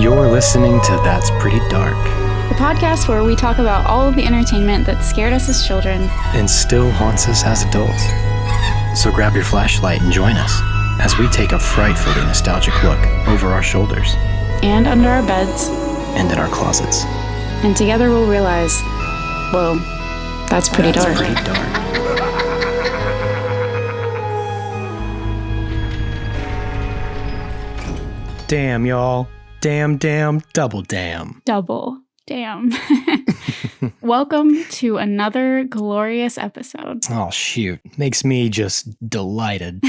You're listening to That's Pretty Dark, the podcast where we talk about all of the entertainment that scared us as children and still haunts us as adults. So grab your flashlight and join us as we take a frightfully nostalgic look over our shoulders and under our beds and in our closets. And together we'll realize, whoa, that's pretty dark. Pretty dark. Damn, y'all. Damn, double damn. Double damn. Welcome to another glorious episode. Oh, shoot. Makes me just delighted.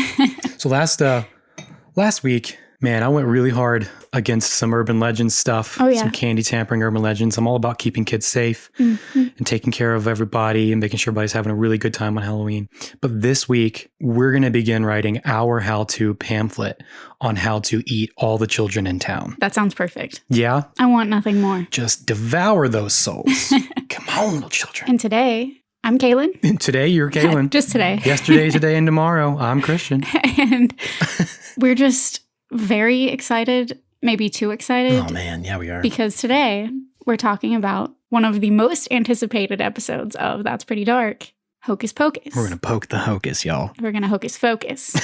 So last week, man, I went really hard against some urban legends stuff. Oh, yeah. Some candy tampering urban legends. I'm all about keeping kids safe and taking care of everybody and making sure everybody's having a really good time on Halloween. But this week, we're going to begin writing our how-to pamphlet on how to eat all the children in town. That sounds perfect. Yeah? I want nothing more. Just devour those souls. Come on, little children. And today, I'm Kaylin. And today, you're Kaylin. Just today. Yesterday, today, and tomorrow, I'm Christian. And we're just very excited, maybe too excited. Oh, man. Yeah, we are. Because today, we're talking about one of the most anticipated episodes of That's Pretty Dark, Hocus Pocus. We're going to poke the hocus, y'all. We're going to hocus focus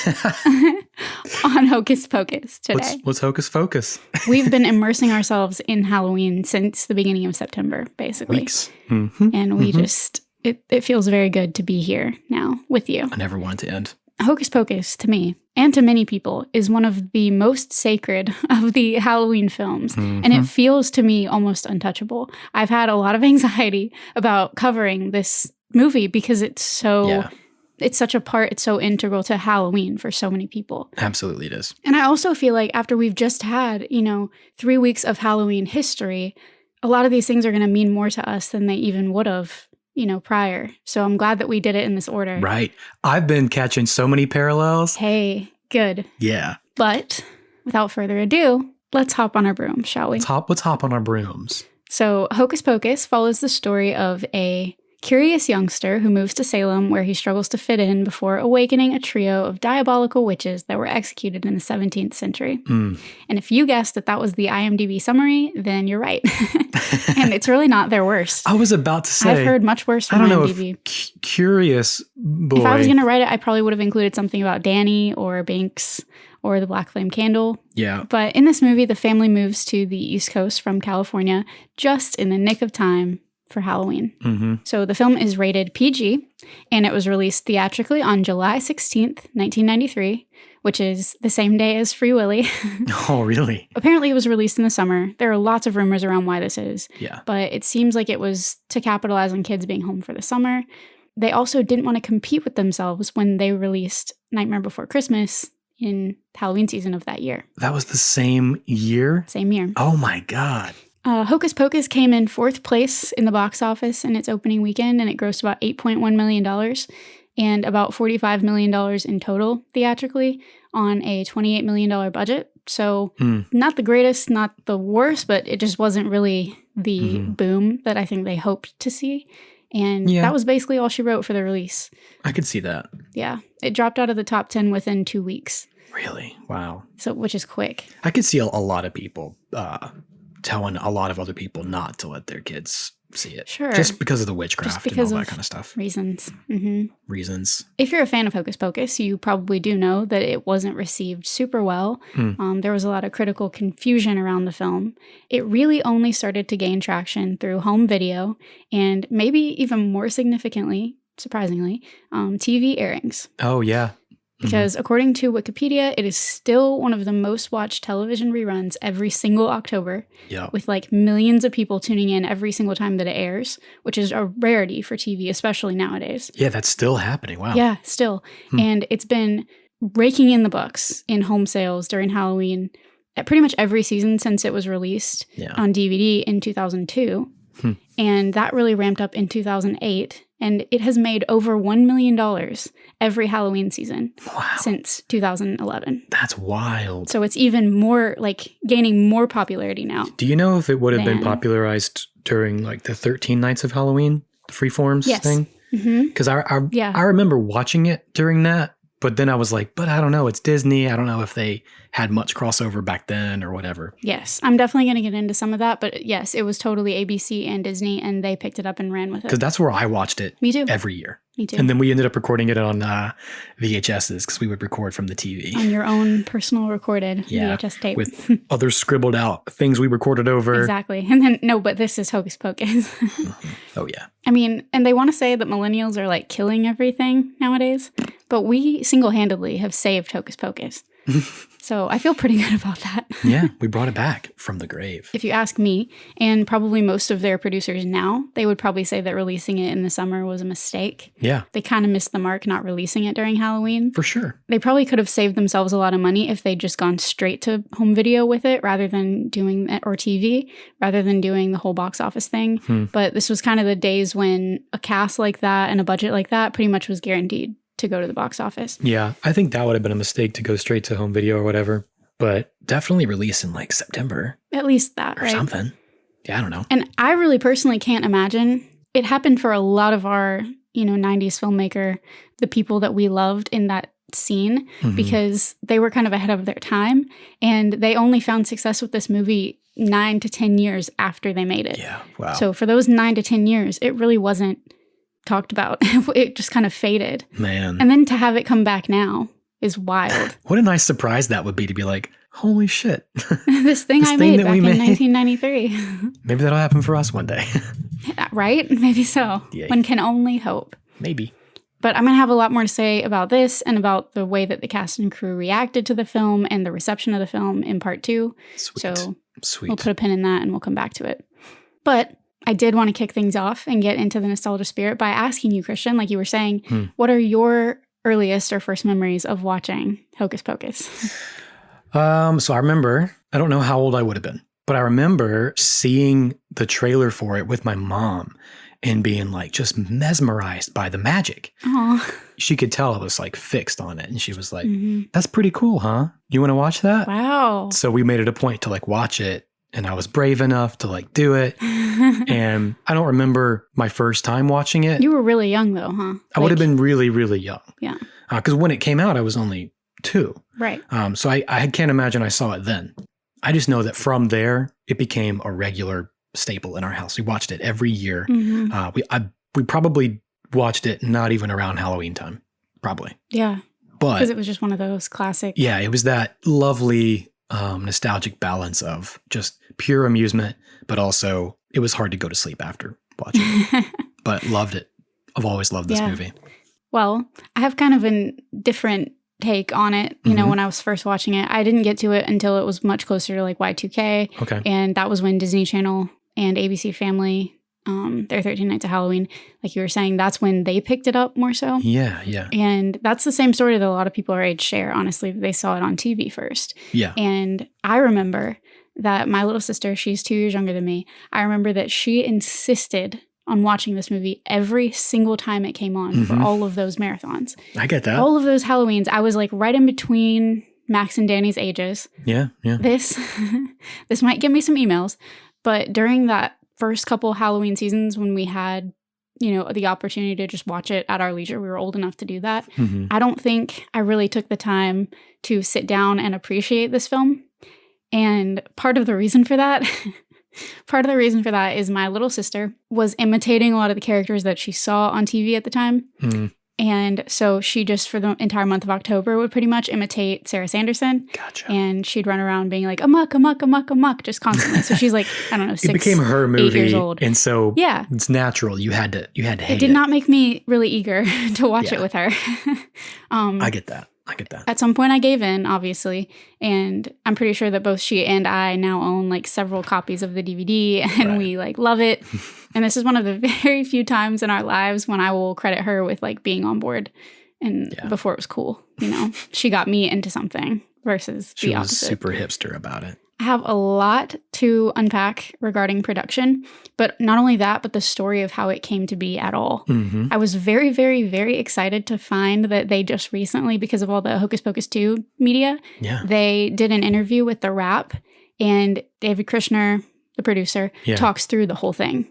on Hocus Pocus today. What's Hocus Pocus? We've been immersing ourselves in Halloween since the beginning of September, basically. Weeks. Mm-hmm. And we just, it feels very good to be here now with you. I never want it to end. Hocus Pocus, to me, and to many people, is one of the most sacred of the Halloween films. And it feels to me almost untouchable. I've had a lot of anxiety about covering this movie because it's such a part, it's so integral to Halloween for so many people. Absolutely it is. And I also feel like after we've just had, 3 weeks of Halloween history, a lot of these things are going to mean more to us than they even would have, prior. So I'm glad that we did it in this order. Right. I've been catching so many parallels. Hey, good. Yeah. But without further ado, let's hop on our broom, shall we? Let's hop on our brooms. So Hocus Pocus follows the story of a curious youngster who moves to Salem where he struggles to fit in before awakening a trio of diabolical witches that were executed in the 17th century. And if you guessed that was the IMDb summary, then you're right. And it's really not their worst. I was about to say. I've heard much worse from IMDb. Curious boy. If I was going to write it, I probably would have included something about Danny or Binks or the Black Flame Candle. Yeah. But in this movie, the family moves to the East Coast from California just in the nick of time for Halloween. So the film is rated PG, and it was released theatrically on July 16th, 1993, which is the same day as Free Willy. Oh, really? Apparently it was released in the summer. There are lots of rumors around why this is. Yeah. But it seems like it was to capitalize on kids being home for the summer. They also didn't want to compete with themselves when they released Nightmare Before Christmas in Halloween season of that year. That was the same year? Same year. Oh, my God. Hocus Pocus came in 4th place in the box office in its opening weekend, and it grossed about $8.1 million and about $45 million in total theatrically on a $28 million budget. So not the greatest, not the worst, but it just wasn't really the boom that I think they hoped to see. And that was basically all she wrote for the release. I could see that. Yeah. It dropped out of the top 10 within 2 weeks. Really? Wow. So, which is quick. I could see a lot of people telling a lot of other people not to let their kids see it. Sure. Just because of the witchcraft and all that kind of stuff. Reasons. Reasons. If you're a fan of Hocus Pocus, you probably do know that it wasn't received super well. There was a lot of critical confusion around the film. It really only started to gain traction through home video and maybe even more significantly, surprisingly, TV airings. Oh, yeah. Because according to Wikipedia, it is still one of the most watched television reruns every single October, with like millions of people tuning in every single time that it airs, which is a rarity for TV, especially nowadays. Yeah, that's still happening. Wow. Yeah, still. And it's been raking in the books in home sales during Halloween at pretty much every season since it was released on DVD in 2002. And that really ramped up in 2008. And it has made over $1 million every Halloween season since 2011. That's wild. So it's even more, gaining more popularity now. Do you know if it would have been popularized during, the 13 Nights of Halloween, the Freeforms thing? Because I remember watching it during that, But then I was like, but I don't know. It's Disney. I don't know if they had much crossover back then or whatever. Yes, I'm definitely going to get into some of that. But yes, it was totally ABC and Disney, and they picked it up and ran with it. Because that's where I watched it. Me too. Every year. Me too. And then we ended up recording it on VHSs because we would record from the TV. On your own personal recorded VHS tape. With other scribbled out things we recorded over. Exactly. And then, no, but this is Hocus Pocus. Oh, yeah. I mean, and they want to say that millennials are like killing everything nowadays, but we single-handedly have saved Hocus Pocus. So I feel pretty good about that. Yeah, we brought it back from the grave. If you ask me, and probably most of their producers now, they would probably say that releasing it in the summer was a mistake. Yeah. They kind of missed the mark not releasing it during Halloween. For sure. They probably could have saved themselves a lot of money if they'd just gone straight to home video with it rather than doing or TV, rather than doing the whole box office thing. But this was kind of the days when a cast like that and a budget like that pretty much was guaranteed to go to the box office. Yeah, I think that would have been a mistake to go straight to home video or whatever, but definitely release in like September. At least that, or right? something. Yeah, I don't know. And I really personally can't imagine. It happened for a lot of our, 90s filmmaker, the people that we loved in that scene, because they were kind of ahead of their time, and they only found success with this movie 9 to 10 years after they made it. Yeah, wow. So for those 9 to 10 years, it really wasn't talked about. It just kind of faded. Man. And then to have it come back now is wild. What a nice surprise that would be to be like, holy shit. This thing I made back in 1993. Maybe that'll happen for us one day. Right? Maybe so. Yay. One can only hope. Maybe. But I'm going to have a lot more to say about this and about the way that the cast and crew reacted to the film and the reception of the film in part 2. Sweet. So Sweet. we'll put a pin in that and we'll come back to it. But I did want to kick things off and get into the nostalgia spirit by asking you, Christian, like you were saying, what are your earliest or first memories of watching Hocus Pocus? So I remember, I don't know how old I would have been, but I remember seeing the trailer for it with my mom and being like just mesmerized by the magic. Oh, She could tell I was like fixed on it. And she was like, that's pretty cool, huh? You want to watch that? wow. So we made it a point to like watch it. And I was brave enough to like do it. And I don't remember my first time watching it. You were really young though, huh? I would have been really, really young. Yeah. Because when it came out, I was only 2. Right. So I can't imagine I saw it then. I just know that from there, it became a regular staple in our house. We watched it every year. We probably watched it not even around Halloween time, probably. Yeah. But Because it was just one of those classic. yeah, it was that lovely nostalgic balance of just pure amusement, but also it was hard to go to sleep after watching it. But loved it. I've always loved this movie. Well, I have kind of a different take on it. You know, when I was first watching it, I didn't get to it until it was much closer to like Y2K. Okay. And that was when Disney Channel and ABC Family, their 13 Nights of Halloween, like you were saying, that's when they picked it up more so. Yeah, yeah. And that's the same story that a lot of people our age share, honestly. They saw it on TV first. Yeah. And I remember that my little sister, she's 2 years younger than me, I remember that she insisted on watching this movie every single time it came on for all of those marathons. I get that. All of those Halloweens, I was like right in between Max and Danny's ages. Yeah, yeah. This might give me some emails, but during that first couple Halloween seasons when we had, the opportunity to just watch it at our leisure, we were old enough to do that. I don't think I really took the time to sit down and appreciate this film. And part of the reason for that is my little sister was imitating a lot of the characters that she saw on TV at the time. And so she just, for the entire month of October, would pretty much imitate Sarah Sanderson. Gotcha. And she'd run around being like, amok, amok, amok, amok, just constantly. So she's like, I don't know, 6, it became her 8 movie, years old. and so Yeah. it's natural. You had to hate it. It did not make me really eager to watch it with her. I get that. At some point I gave in, obviously, and I'm pretty sure that both she and I now own like several copies of the DVD, and we like love it. And this is one of the very few times in our lives when I will credit her with like being on board, and before it was cool, she got me into something versus She the was opposite. super hipster about it. I have a lot to unpack regarding production, but not only that, but the story of how it came to be at all. I was very, very, very excited to find that they just recently, because of all the Hocus Pocus 2 media, they did an interview with The Wrap, and David Krishner, the producer, talks through the whole thing.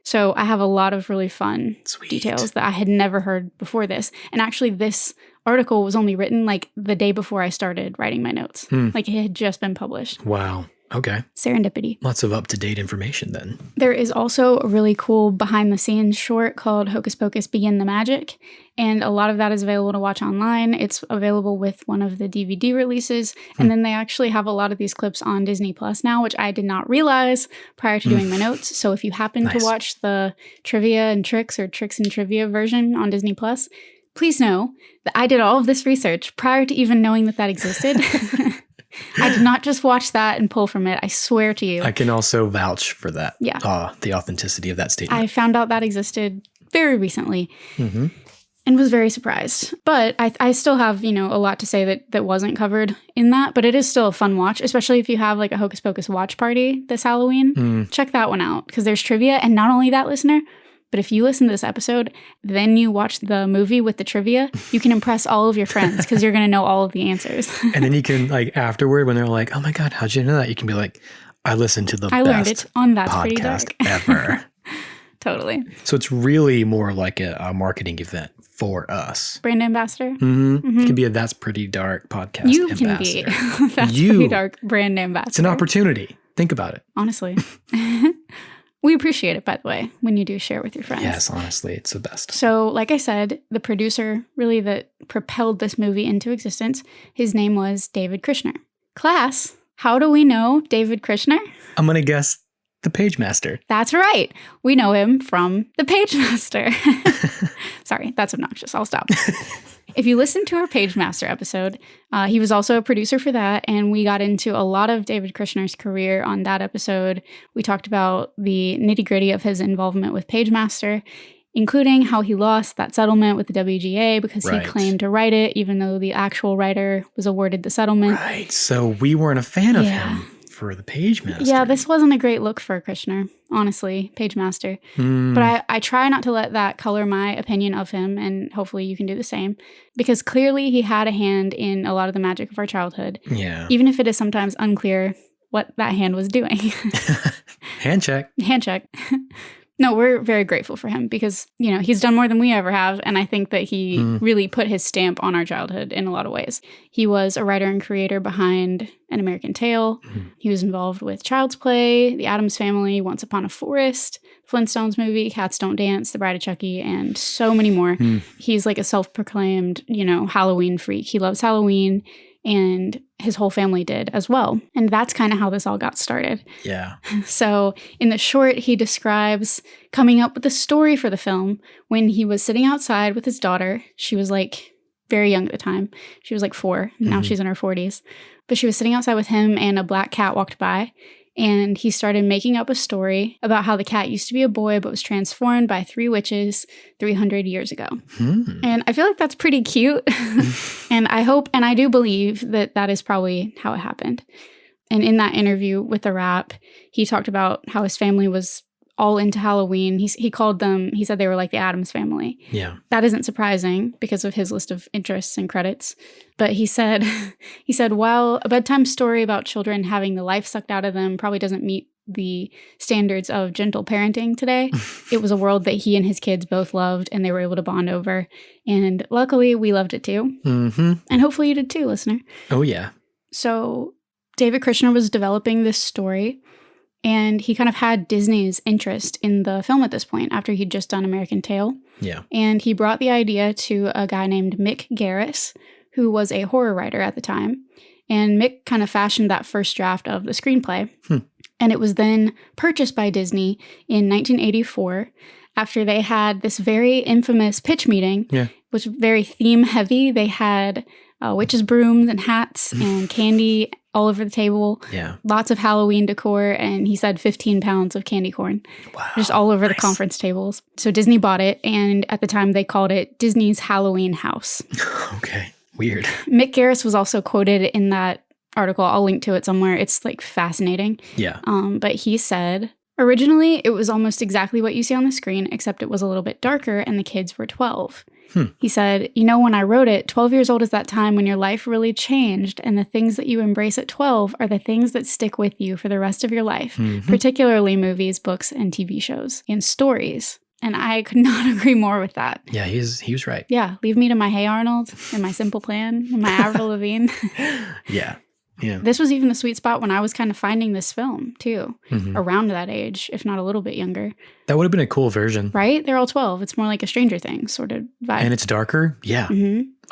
So I have a lot of really fun Sweet. details that I had never heard before this. And actually, this article was only written like the day before I started writing my notes. Like it had just been published. Wow. Okay. Serendipity. Lots of up-to-date information then. There is also a really cool behind-the-scenes short called Hocus Pocus Begin the Magic, and a lot of that is available to watch online. It's available with one of the DVD releases, and then they actually have a lot of these clips on Disney Plus now, which I did not realize prior to doing my notes. So if you happen to watch the trivia and tricks or tricks and trivia version on Disney Plus, please know that I did all of this research prior to even knowing that existed. I did not just watch that and pull from it. I swear to you. I can also vouch for that. Yeah. The authenticity of that statement. I found out that existed very recently and was very surprised. But I still have, a lot to say that wasn't covered in that. But it is still a fun watch, especially if you have like a Hocus Pocus watch party this Halloween. Check that one out because there's trivia. And not only that, listener, but if you listen to this episode, then you watch the movie with the trivia, you can impress all of your friends because you're going to know all of the answers. And then you can, like, afterward, when they're like, oh my God, how'd you know that? You can be like, I listened to the I learned it on That's Pretty podcast Dark. ever. Totally. So it's really more like a marketing event for us. Brand ambassador? It could be a That's Pretty Dark podcast You ambassador. can be That's Pretty Dark brand ambassador. It's an opportunity. Think about it. Honestly. We appreciate it, by the way, when you do share with your friends. Yes, honestly, it's the best. So, like I said, the producer really that propelled this movie into existence, his name was David Krishner. Class, how do we know David Krishner? I'm going to guess the Page Master. That's right. We know him from the Page Master. Sorry, that's obnoxious. I'll stop. If you listen to our Page Master episode, he was also a producer for that, and we got into a lot of David Krishner's career on that episode. We talked about the nitty-gritty of his involvement with Page Master, including how he lost that settlement with the WGA because he claimed to write it, even though the actual writer was awarded the settlement. Right, so we weren't a fan of him for the Page Master. Yeah, this wasn't a great look for Krishner, honestly, Page Master. But I try not to let that color my opinion of him, and hopefully you can do the same, because clearly he had a hand in a lot of the magic of our childhood. Yeah. Even if it is sometimes unclear what that hand was doing. Hand check. Hand check. No, we're very grateful for him because, he's done more than we ever have. And I think that he really put his stamp on our childhood in a lot of ways. He was a writer and creator behind An American Tail. He was involved with Child's Play, The Addams Family, Once Upon a Forest, Flintstones movie, Cats Don't Dance, The Bride of Chucky, and so many more. He's like a self-proclaimed, Halloween freak. He loves Halloween. And his whole family did as well. And that's kind of how this all got started. Yeah. So in the short, he describes coming up with the story for the film when he was sitting outside with his daughter. She was like very young at the time. She was like 4. Now she's in her 40s. But she was sitting outside with him and a black cat walked by. And he started making up a story about how the cat used to be a boy but was transformed by 3 witches 300 years ago. And I feel like that's pretty cute. And I hope, and I do believe that is probably how it happened. And in that interview with The Wrap, he talked about how his family was all into Halloween. He called them, he said they were like the Addams Family. Yeah. That isn't surprising because of his list of interests and credits. But he said, while a bedtime story about children having the life sucked out of them probably doesn't meet the standards of gentle parenting today, it was a world that he and his kids both loved and they were able to bond over. And luckily, we loved it too. And hopefully you did too, listener. Oh, yeah. So David Krishner was developing this story. And he kind of had Disney's interest in the film at this point after he'd just done American Tail. Yeah. And he brought the idea to a guy named Mick Garris, who was a horror writer at the time. And Mick kind of fashioned that first draft of the screenplay. And it was then purchased by Disney in 1984 after they had this very infamous pitch meeting, which was very theme heavy. They had witches' brooms and hats and candy all over the table. Yeah. Lots of Halloween decor. And he said 15 pounds of candy corn. Wow. Just all over the conference tables. So Disney bought it. And at the time they called it Disney's Halloween House. Okay. Weird. Mick Garris was also quoted in that article. I'll link to it somewhere. It's like fascinating. Yeah. But he said, Originally, it was almost exactly what you see on the screen, except it was a little bit darker and the kids were 12. He said, when I wrote it, 12 years old is that time when your life really changed, and the things that you embrace at 12 are the things that stick with you for the rest of your life, particularly movies, books, and TV shows, and stories. And I could not agree more with that. Yeah, he was right. Yeah, leave me to my Hey Arnold and my Simple Plan and my Avril Lavigne. Yeah. Yeah. This was even the sweet spot when I was kind of finding this film, too, around that age, if not a little bit younger. That would have been a cool version. Right? They're all 12. It's more like a Stranger Things sort of vibe. And it's darker? Yeah.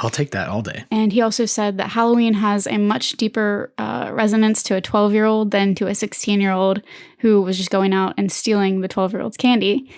I'll take that all day. And he also said that Halloween has a much deeper resonance to a 12-year-old than to a 16-year-old who was just going out and stealing the 12-year-old's candy.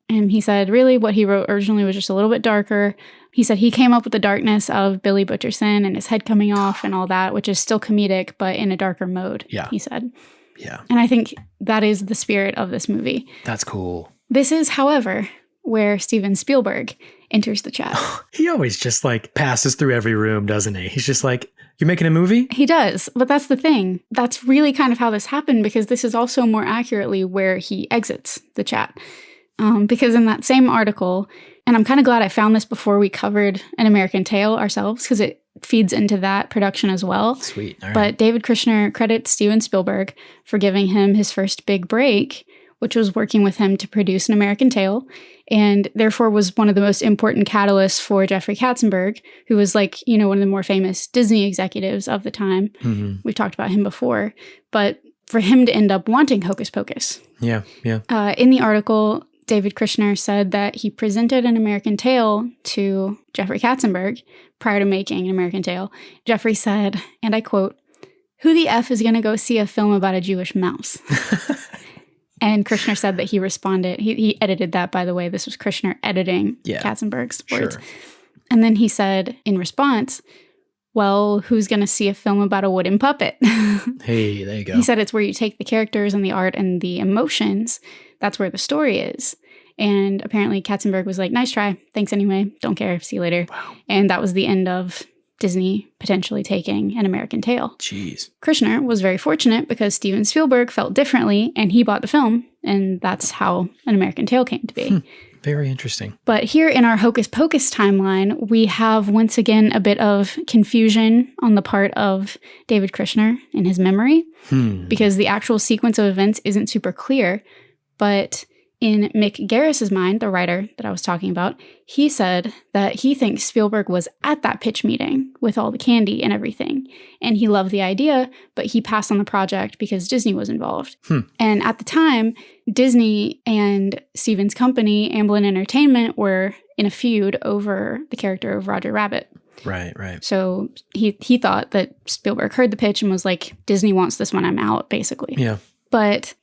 And he said, really, what he wrote originally was just a little bit darker. He said he came up with the darkness of Billy Butcherson and his head coming off and all that, which is still comedic, but in a darker mode, he said. Yeah. And I think that is the spirit of this movie. That's cool. This is, however, where Steven Spielberg enters the chat. He always just passes through every room, doesn't he? He's just like, you're making a movie? He does. But that's the thing. That's really kind of how this happened, because this is also more accurately where he exits the chat. Because in that same article, and I'm kind of glad I found this before we covered An American Tail ourselves, because it feeds into that production as well. Sweet. All right. But David Krishner credits Steven Spielberg for giving him his first big break, which was working with him to produce An American Tail, and therefore was one of the most important catalysts for Jeffrey Katzenberg, who was one of the more famous Disney executives of the time. We've talked about him before. But for him to end up wanting Hocus Pocus. Yeah. In the article, David Krishner said that he presented An American Tail to Jeffrey Katzenberg prior to making An American Tail. Jeffrey said, and I quote, "Who the F is going to go see a film about a Jewish mouse?" And Krishner said that he responded. He edited that, by the way. This was Krishner editing Katzenberg's words. Sure. And then he said in response, well, who's going to see a film about a wooden puppet? Hey, there you go. He said it's where you take the characters and the art and the emotions. That's where the story is. And apparently Katzenberg was like, nice try. Thanks anyway. Don't care. See you later. Wow. And that was the end of Disney potentially taking An American Tail. Jeez. Krishner was very fortunate because Steven Spielberg felt differently and he bought the film. And that's how An American Tail came to be. Very interesting. But here in our Hocus Pocus timeline, we have once again a bit of confusion on the part of David Krishner in his memory because the actual sequence of events isn't super clear. But in Mick Garris's mind, the writer that I was talking about, he said that he thinks Spielberg was at that pitch meeting with all the candy and everything. And he loved the idea, but he passed on the project because Disney was involved. And at the time, Disney and Steven's company, Amblin Entertainment, were in a feud over the character of Roger Rabbit. Right. So he thought that Spielberg heard the pitch and was like, Disney wants this one, I'm out, basically. Yeah. But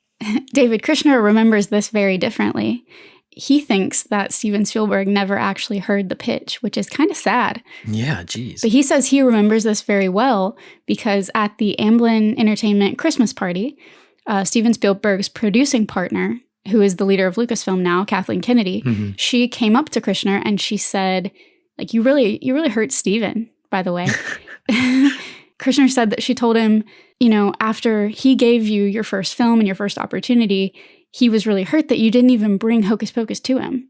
David Krishner remembers this very differently. He thinks that Steven Spielberg never actually heard the pitch, which is kind of sad. Yeah, geez. But he says he remembers this very well because at the Amblin Entertainment Christmas party, Steven Spielberg's producing partner, who is the leader of Lucasfilm now, Kathleen Kennedy, she came up to Krishner and she said, like, you really hurt Steven, by the way. Krishner said that she told him, after he gave you your first film and your first opportunity, he was really hurt that you didn't even bring Hocus Pocus to him.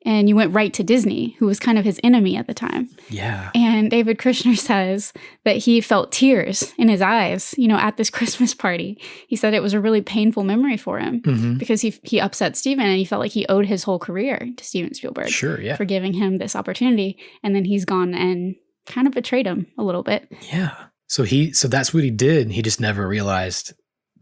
And you went right to Disney, who was kind of his enemy at the time. Yeah. And David Krishner says that he felt tears in his eyes, at this Christmas party. He said it was a really painful memory for him because he upset Steven and he felt like he owed his whole career to Steven Spielberg. Sure, yeah. For giving him this opportunity. And then he's gone and kind of betrayed him a little bit. Yeah. So that's what he did. He just never realized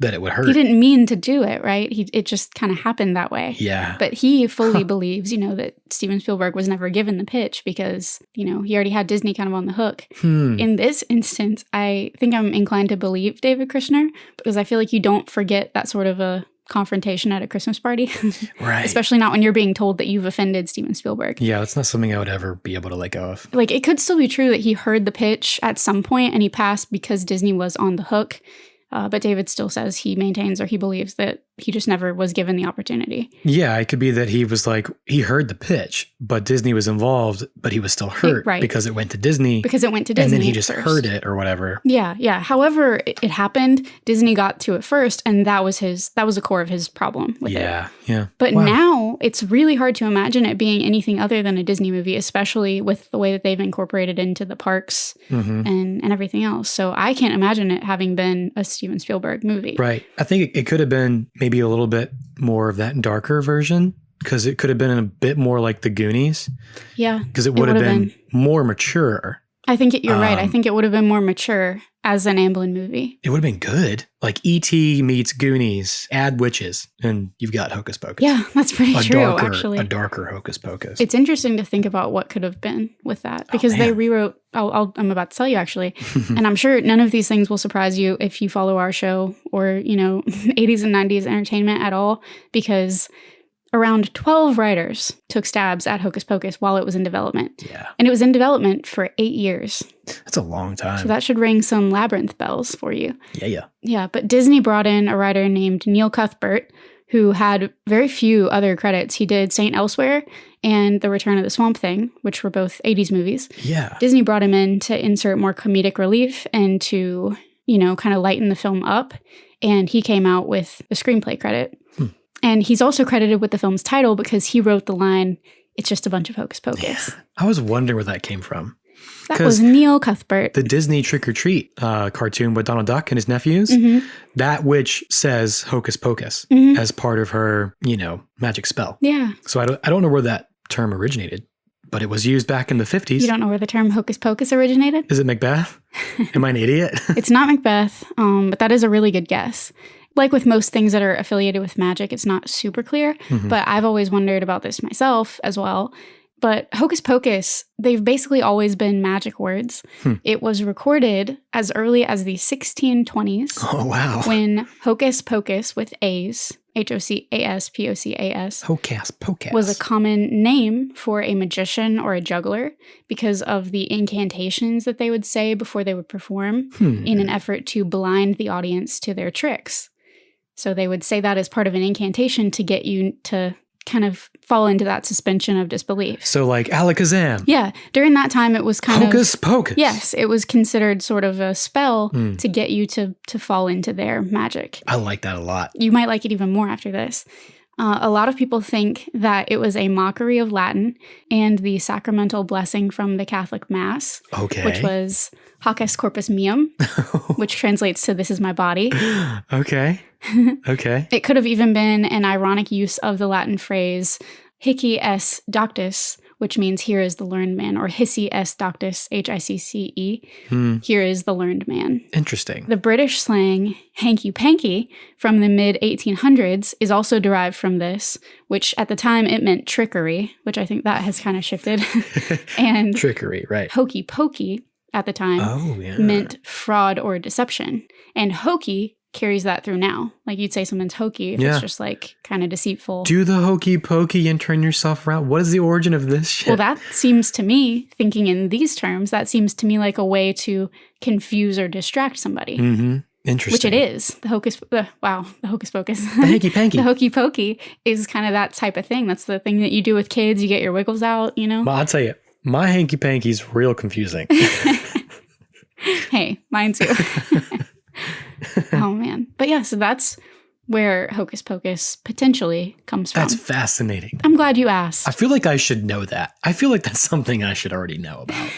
that it would hurt. He didn't mean to do it, right? It just kind of happened that way. Yeah. But he fully believes, that Steven Spielberg was never given the pitch because, he already had Disney kind of on the hook. In this instance, I think I'm inclined to believe David Krishner because I feel like you don't forget that sort of a confrontation at a Christmas party. Right. Especially not when you're being told that you've offended Steven Spielberg. Yeah, that's not something I would ever be able to let go of. Like, it could still be true that he heard the pitch at some point and he passed because Disney was on the hook. But David still says he maintains or he believes that He just never was given the opportunity. Yeah, it could be that he was like, he heard the pitch, but Disney was involved, but he was still hurt because it went to Disney. Because it went to Disney. And then he just heard it or whatever. Yeah. However, it happened. Disney got to it first, and that was the core of his problem with it. Yeah. But now it's really hard to imagine it being anything other than a Disney movie, especially with the way that they've incorporated into the parks and everything else. So I can't imagine it having been a Steven Spielberg movie. Right. I think it could have been maybe a little bit more of that darker version, because it could have been a bit more like the Goonies. Yeah. Because it would have been more mature. I think you're right. I think it would have been more mature as an Amblin movie. It would have been good. Like E.T. meets Goonies, add witches, and you've got Hocus Pocus. Yeah, that's pretty true, actually. A darker Hocus Pocus. It's interesting to think about what could have been with that, because they rewrote, I'm about to tell you, actually, and I'm sure none of these things will surprise you if you follow our show or, 80s and 90s entertainment at all, because around 12 writers took stabs at Hocus Pocus while it was in development. Yeah. And it was in development for 8 years. That's a long time. So that should ring some labyrinth bells for you. Yeah. Yeah, but Disney brought in a writer named Neil Cuthbert, who had very few other credits. He did Saint Elsewhere and The Return of the Swamp Thing, which were both 80s movies. Yeah. Disney brought him in to insert more comedic relief and to, kind of lighten the film up. And he came out with the screenplay credit. And he's also credited with the film's title because he wrote the line, "It's just a bunch of hocus pocus." Yeah. I was wondering where that came from. That was Neil Cuthbert. The Disney Trick or Treat cartoon with Donald Duck and his nephews, that witch says Hocus Pocus as part of her, magic spell. Yeah. So I don't know where that term originated, but it was used back in the 50s. You don't know where the term Hocus Pocus originated? Is it Macbeth? Am I an idiot? It's not Macbeth, but that is a really good guess. Like with most things that are affiliated with magic, it's not super clear, but I've always wondered about this myself as well. But Hocus Pocus, they've basically always been magic words. It was recorded as early as the 1620s. Oh, wow. When Hocus Pocus with A's, Hocas-Pocas, Hocus Pocus, was a common name for a magician or a juggler because of the incantations that they would say before they would perform in an effort to blind the audience to their tricks. So they would say that as part of an incantation to get you to kind of fall into that suspension of disbelief. So like Alakazam. Yeah. During that time, it was kind Hocus Pocus. Yes. It was considered sort of a spell to get you to fall into their magic. I like that a lot. You might like it even more after this. A lot of people think that it was a mockery of Latin and the sacramental blessing from the Catholic Mass, which was Hocus Corpus Meum, which translates to "This is my body." Okay. It could have even been an ironic use of the Latin phrase "Hici es doctus," which means "here is the learned man," or "Hici es doctus," Hicce, "here is the learned man." Interesting. The British slang hanky-panky from the mid-1800s is also derived from this, which at the time it meant trickery, which I think that has kind of shifted. And trickery, right. hokey pokey at the time meant fraud or deception. And hokey carries that through now. Like you'd say something's hokey if it's just like kind of deceitful. Do the hokey pokey and turn yourself around. What is the origin of this shit? Well, that seems to me, thinking in these terms, that seems to me like a way to confuse or distract somebody. Interesting. Which it is. The hocus pocus. The hanky panky. The hokey pokey is kind of that type of thing. That's the thing that you do with kids. You get your wiggles out, Well, I'll tell you, my hanky panky's real confusing. Hey, mine too. Oh, man. But yeah, so that's where Hocus Pocus potentially comes from. That's fascinating. I'm glad you asked. I feel like I should know that. I feel like that's something I should already know about.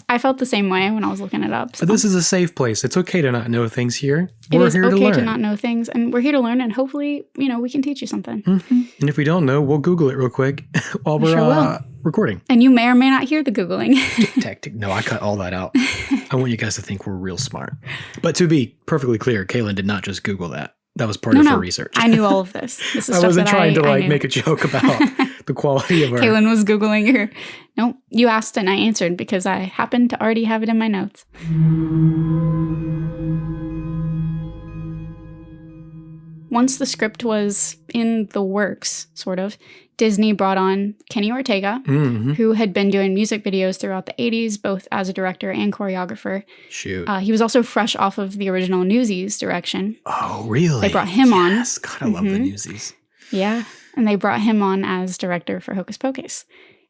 I felt the same way when I was looking it up. So. But this is a safe place. It's okay to not know things here. We're here to learn. It is okay to not know things, and we're here to learn, and hopefully, we can teach you something. And if we don't know, we'll Google it real quick while we're recording. And you may or may not hear the Googling. No, I cut all that out. I want you guys to think we're real smart. But to be perfectly clear, Kaylin did not just Google that. That was part of her research. I knew all of this. This is I wasn't trying to I make a joke about the quality of our... Kaylin was Googling her... No, you asked and I answered because I happened to already have it in my notes. Once the script was in the works, sort of, Disney brought on Kenny Ortega, who had been doing music videos throughout the 80s, both as a director and choreographer. Shoot. He was also fresh off of the original Newsies direction. Oh, really? They brought him on. Yes. God, I love the Newsies. Yeah. And they brought him on as director for Hocus Pocus.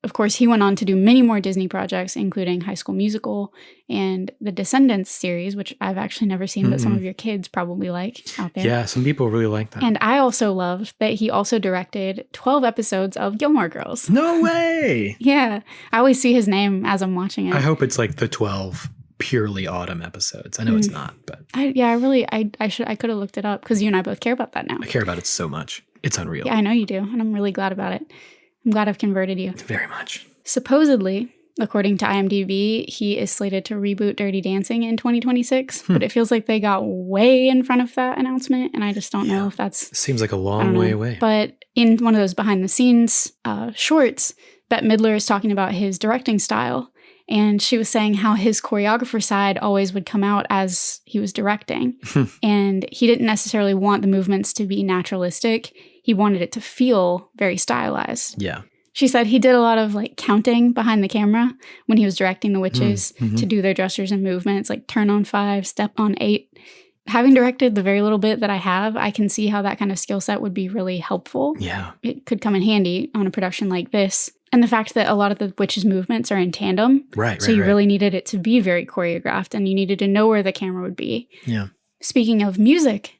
Of course, he went on to do many more Disney projects, including High School Musical and the Descendants series, which I've actually never seen, but some of your kids probably like out there. Yeah, some people really like that. And I also loved that he also directed 12 episodes of Gilmore Girls. No way! Yeah. I always see his name as I'm watching it. I hope it's like the 12 purely autumn episodes. I know it's not, but I could have looked it up because you and I both care about that now. I care about it so much. It's unreal. Yeah, I know you do. And I'm really glad about it. I'm glad I've converted you. Very much. Supposedly, according to IMDb, he is slated to reboot Dirty Dancing in 2026, but it feels like they got way in front of that announcement, and I just don't know if that's... Seems like a long way away. But in one of those behind-the-scenes shorts, Bette Midler is talking about his directing style, and she was saying how his choreographer side always would come out as he was directing, and he didn't necessarily want the movements to be naturalistic. He wanted it to feel very stylized. Yeah. She said he did a lot of like counting behind the camera when he was directing the witches to do their gestures and movements, like turn on 5, step on 8. Having directed the very little bit that I have, I can see how that kind of skill set would be really helpful. Yeah. It could come in handy on a production like this. And the fact that a lot of the witches' movements are in tandem. Right. So you really needed it to be very choreographed and you needed to know where the camera would be. Yeah. Speaking of music,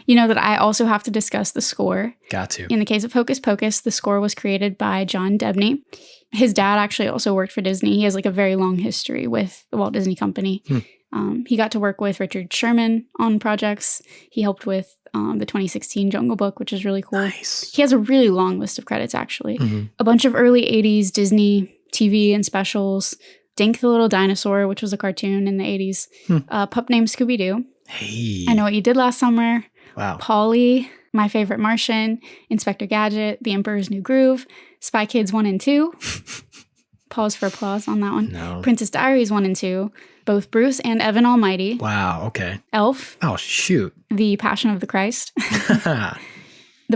you know that I also have to discuss the score. Got to. In the case of Hocus Pocus, the score was created by John Debney. His dad actually also worked for Disney. He has like a very long history with the Walt Disney Company. He got to work with Richard Sherman on projects. He helped with the 2016 Jungle Book, which is really cool. Nice. He has a really long list of credits, actually. A bunch of early 80s Disney TV and specials. Dink the Little Dinosaur, which was a cartoon in the 80s. Pup Named Scooby-Doo. Hey. I Know What You Did Last Summer. Wow. Polly, My Favorite Martian, Inspector Gadget, The Emperor's New Groove, Spy Kids 1 and 2. Pause for applause on that one. No. Princess Diaries 1 and 2. Both Bruce and Evan Almighty. Wow. Okay. Elf. Oh, shoot. The Passion of the Christ. The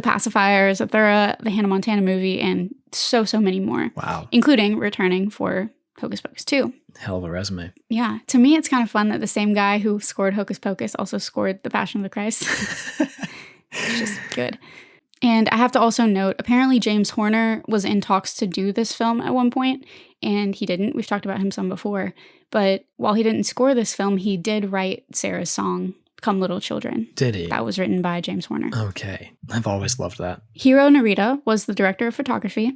Pacifier, Zathura, the Hannah Montana movie, and so many more. Wow. Including returning for Hocus Pocus 2. Hell of a resume. Yeah. To me, it's kind of fun that the same guy who scored Hocus Pocus also scored The Passion of the Christ. It's just good. And I have to also note, apparently James Horner was in talks to do this film at one point, and he didn't. We've talked about him some before. But while he didn't score this film, he did write Sarah's song, Come Little Children. Did he? That was written by James Horner. Okay. I've always loved that. Hiro Narita was the director of photography.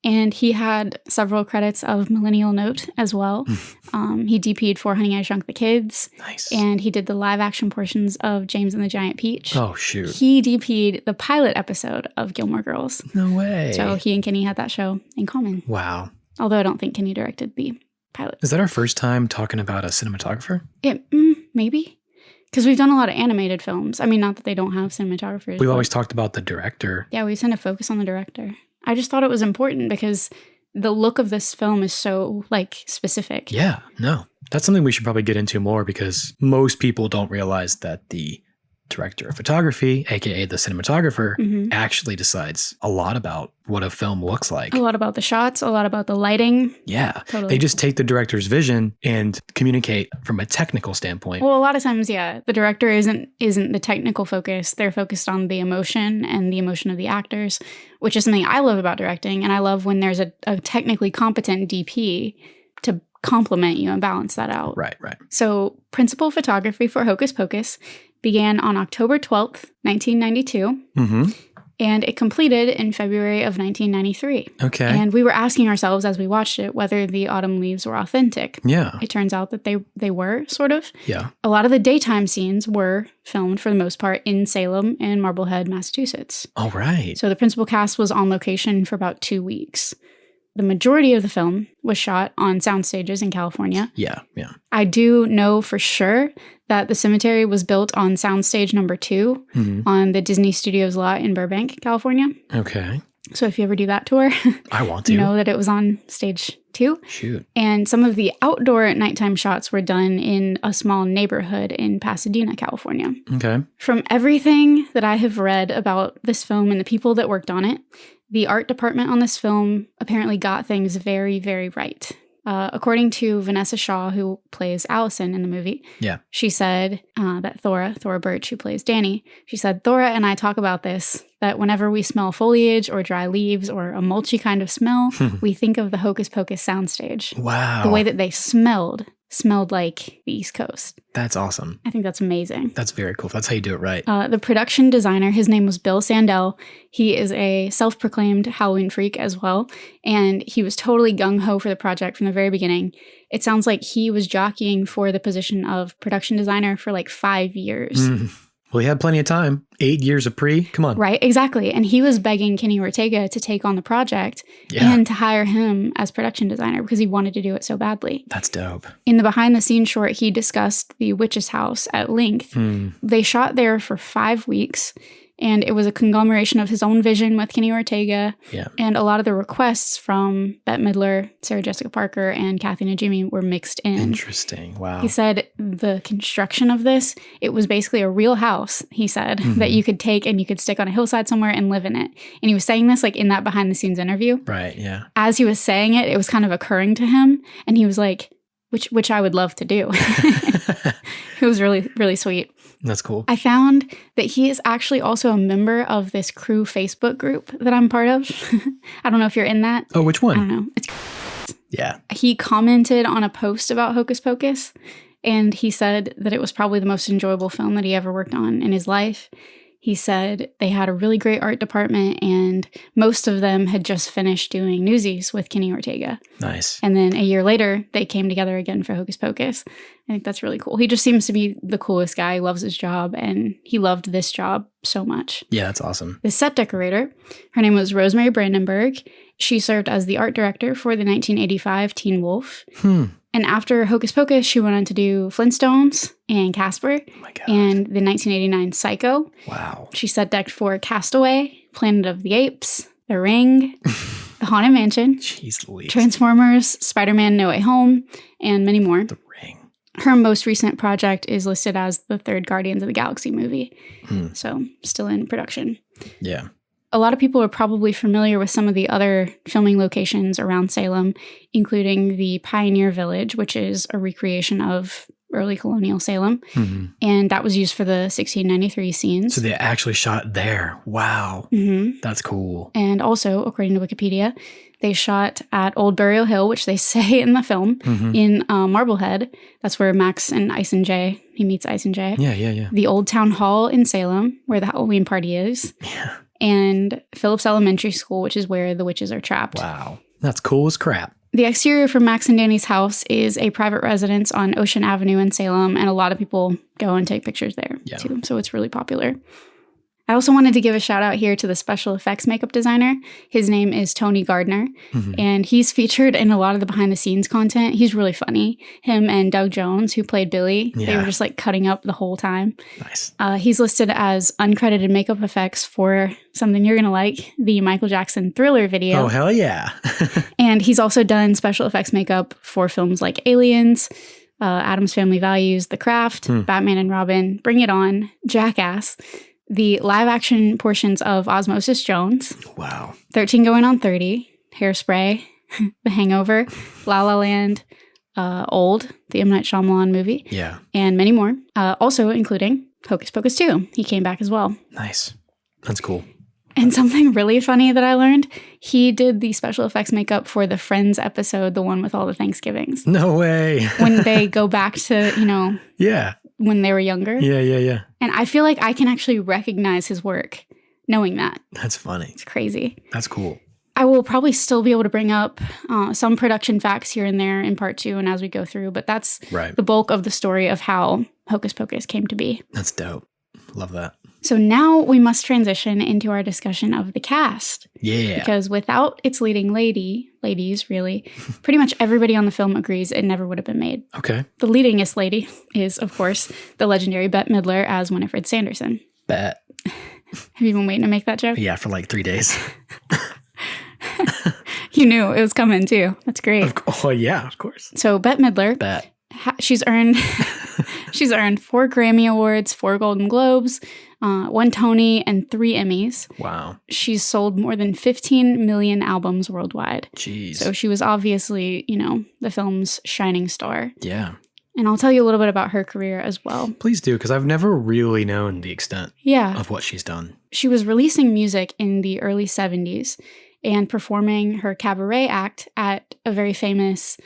And he had several credits of millennial note as well. He DP'd for Honey, I Shrunk the Kids. Nice. And he did the live action portions of James and the Giant Peach. Oh, shoot. He DP'd the pilot episode of Gilmore Girls. No way. So he and Kenny had that show in common. Wow. Although I don't think Kenny directed the pilot. Is that our first time talking about a cinematographer? Maybe. Because we've done a lot of animated films. I mean, not that they don't have cinematographers. We've always talked about the director. Yeah, we tend to focus on the director. I just thought it was important because the look of this film is so, like, specific. Yeah, no. That's something we should probably get into more because most people don't realize that the director of photography, aka the cinematographer, actually decides a lot about what a film looks like. A lot about the shots, a lot about the lighting. Yeah. Totally. They just take the director's vision and communicate from a technical standpoint. Well, a lot of times, yeah, the director isn't the technical focus. They're focused on the emotion and the emotion of the actors, which is something I love about directing. And I love when there's a technically competent DP to complement you and balance that out. Right. So principal photography for Hocus Pocus began on October 12th, 1992. And it completed in February of 1993. Okay. And we were asking ourselves as we watched it whether the autumn leaves were authentic. Yeah. It turns out that they were, sort of. Yeah. A lot of the daytime scenes were filmed, for the most part, in Salem and Marblehead, Massachusetts. All right. So the principal cast was on location for about 2 weeks. The majority of the film was shot on sound stages in California. Yeah. I do know for sure that the cemetery was built on soundstage number 2 on the Disney Studios lot in Burbank, California. Okay. So if you ever do that tour, I want to. you know that it was on stage too. Shoot. And some of the outdoor nighttime shots were done in a small neighborhood in Pasadena, California. Okay. From everything that I have read about this film and the people that worked on it, the art department on this film apparently got things very, very right. According to Vanessa Shaw, who plays Allison in the movie, she said that Thora Birch, who plays Danny, she said, Thora and I talk about this, that whenever we smell foliage or dry leaves or a mulchy kind of smell, we think of the Hocus Pocus soundstage. Wow. The way that they smelled like the East Coast. That's awesome. I think that's amazing. That's very cool. That's how you do it right. The production designer, his name was Bill Sandell. He is a self-proclaimed Halloween freak as well, and he was totally gung-ho for the project from the very beginning. It sounds like he was jockeying for the position of production designer for like 5 years. Well, he had plenty of time. 8 years of pre. Come on. Right, exactly. And he was begging Kenny Ortega to take on the project and to hire him as production designer because he wanted to do it so badly. That's dope. In the behind-the-scenes short, he discussed the witch's house at length. They shot there for 5 weeks, and it was a conglomeration of his own vision with Kenny Ortega. And a lot of the requests from Bette Midler, Sarah Jessica Parker, and Kathy Najimy were mixed in. Interesting. Wow. He said the construction of this, it was basically a real house, he said, that you could take and you could stick on a hillside somewhere and live in it. And he was saying this like in that behind-the-scenes interview. Right, yeah. As he was saying it, it was kind of occurring to him. And he was like, which I would love to do. It was really, really sweet. That's cool. I found that he is actually also a member of this crew Facebook group that I'm part of. I don't know if you're in that. Oh, which one? I don't know. Yeah. He commented on a post about Hocus Pocus, and he said that it was probably the most enjoyable film that he ever worked on in his life. He said they had a really great art department, and most of them had just finished doing Newsies with Kenny Ortega. Nice. And then a year later, they came together again for Hocus Pocus. I think that's really cool. He just seems to be the coolest guy. He loves his job, and he loved this job so much. Yeah, that's awesome. The set decorator, her name was Rosemary Brandenburg. She served as the art director for the 1985 Teen Wolf. And after Hocus Pocus, she went on to do Flintstones and Casper and the 1989 Psycho. Wow. She set decked for Castaway, Planet of the Apes, The Ring, The Haunted Mansion, Jeez Louise. Transformers, Spider-Man No Way Home, and many more. The Ring. Her most recent project is listed as the third Guardians of the Galaxy movie. So still in production. Yeah. A lot of people are probably familiar with some of the other filming locations around Salem, including the Pioneer Village, which is a recreation of early colonial Salem. And that was used for the 1693 scenes. So they actually shot there. Wow. That's cool. And also, according to Wikipedia, they shot at Old Burial Hill, which they say in the film, in Marblehead. That's where Max and Ice and Jay, he meets Ice and Jay. Yeah. The Old Town Hall in Salem, where the Halloween party is. Yeah. And Phillips Elementary School, which is where the witches are trapped. Wow. That's cool as crap. The exterior for Max and Danny's house is a private residence on Ocean Avenue in Salem, and a lot of people go and take pictures there, too. So it's really popular. I also wanted to give a shout out here to the special effects makeup designer. His name is Tony Gardner, and he's featured in a lot of the behind the scenes content. He's really funny. Him and Doug Jones, who played Billy, they were just like cutting up the whole time. Nice. He's listed as uncredited makeup effects for something you're going to like, the Michael Jackson Thriller video. Oh, hell yeah. And he's also done special effects makeup for films like Aliens, Addams Family Values, The Craft, Batman and Robin, Bring It On, Jackass, the live-action portions of Osmosis Jones. Wow. 13 Going on 30, Hairspray, The Hangover, La La Land, Old, the M. Night Shyamalan movie. Yeah. And many more. Also including Hocus Pocus 2. He came back as well. Nice. That's cool. And something really funny that I learned, he did the special effects makeup for the Friends episode, the one with all the Thanksgivings. No way. When they go back to, Yeah. when they were younger. Yeah. And I feel like I can actually recognize his work knowing that. That's funny. It's crazy. That's cool. I will probably still be able to bring up some production facts here and there in part 2 and as we go through, but that's the bulk of the story of how Hocus Pocus came to be. That's dope. Love that. So now we must transition into our discussion of the cast. Yeah. Because without its leading ladies, really, pretty much everybody on the film agrees it never would have been made. Okay. The leadingest lady is, of course, the legendary Bette Midler as Winifred Sanderson. Bet. Have you been waiting to make that joke? Yeah, for like 3 days. You knew it was coming too. That's great. Oh, yeah, of course. So Bette Midler, she's earned 4 Grammy Awards, 4 Golden Globes, 1 Tony, and 3 Emmys. Wow. She's sold more than 15 million albums worldwide. Jeez. So she was obviously, the film's shining star. Yeah. And I'll tell you a little bit about her career as well. Please do, because I've never really known the extent of what she's done. She was releasing music in the early 70s and performing her cabaret act at a very famous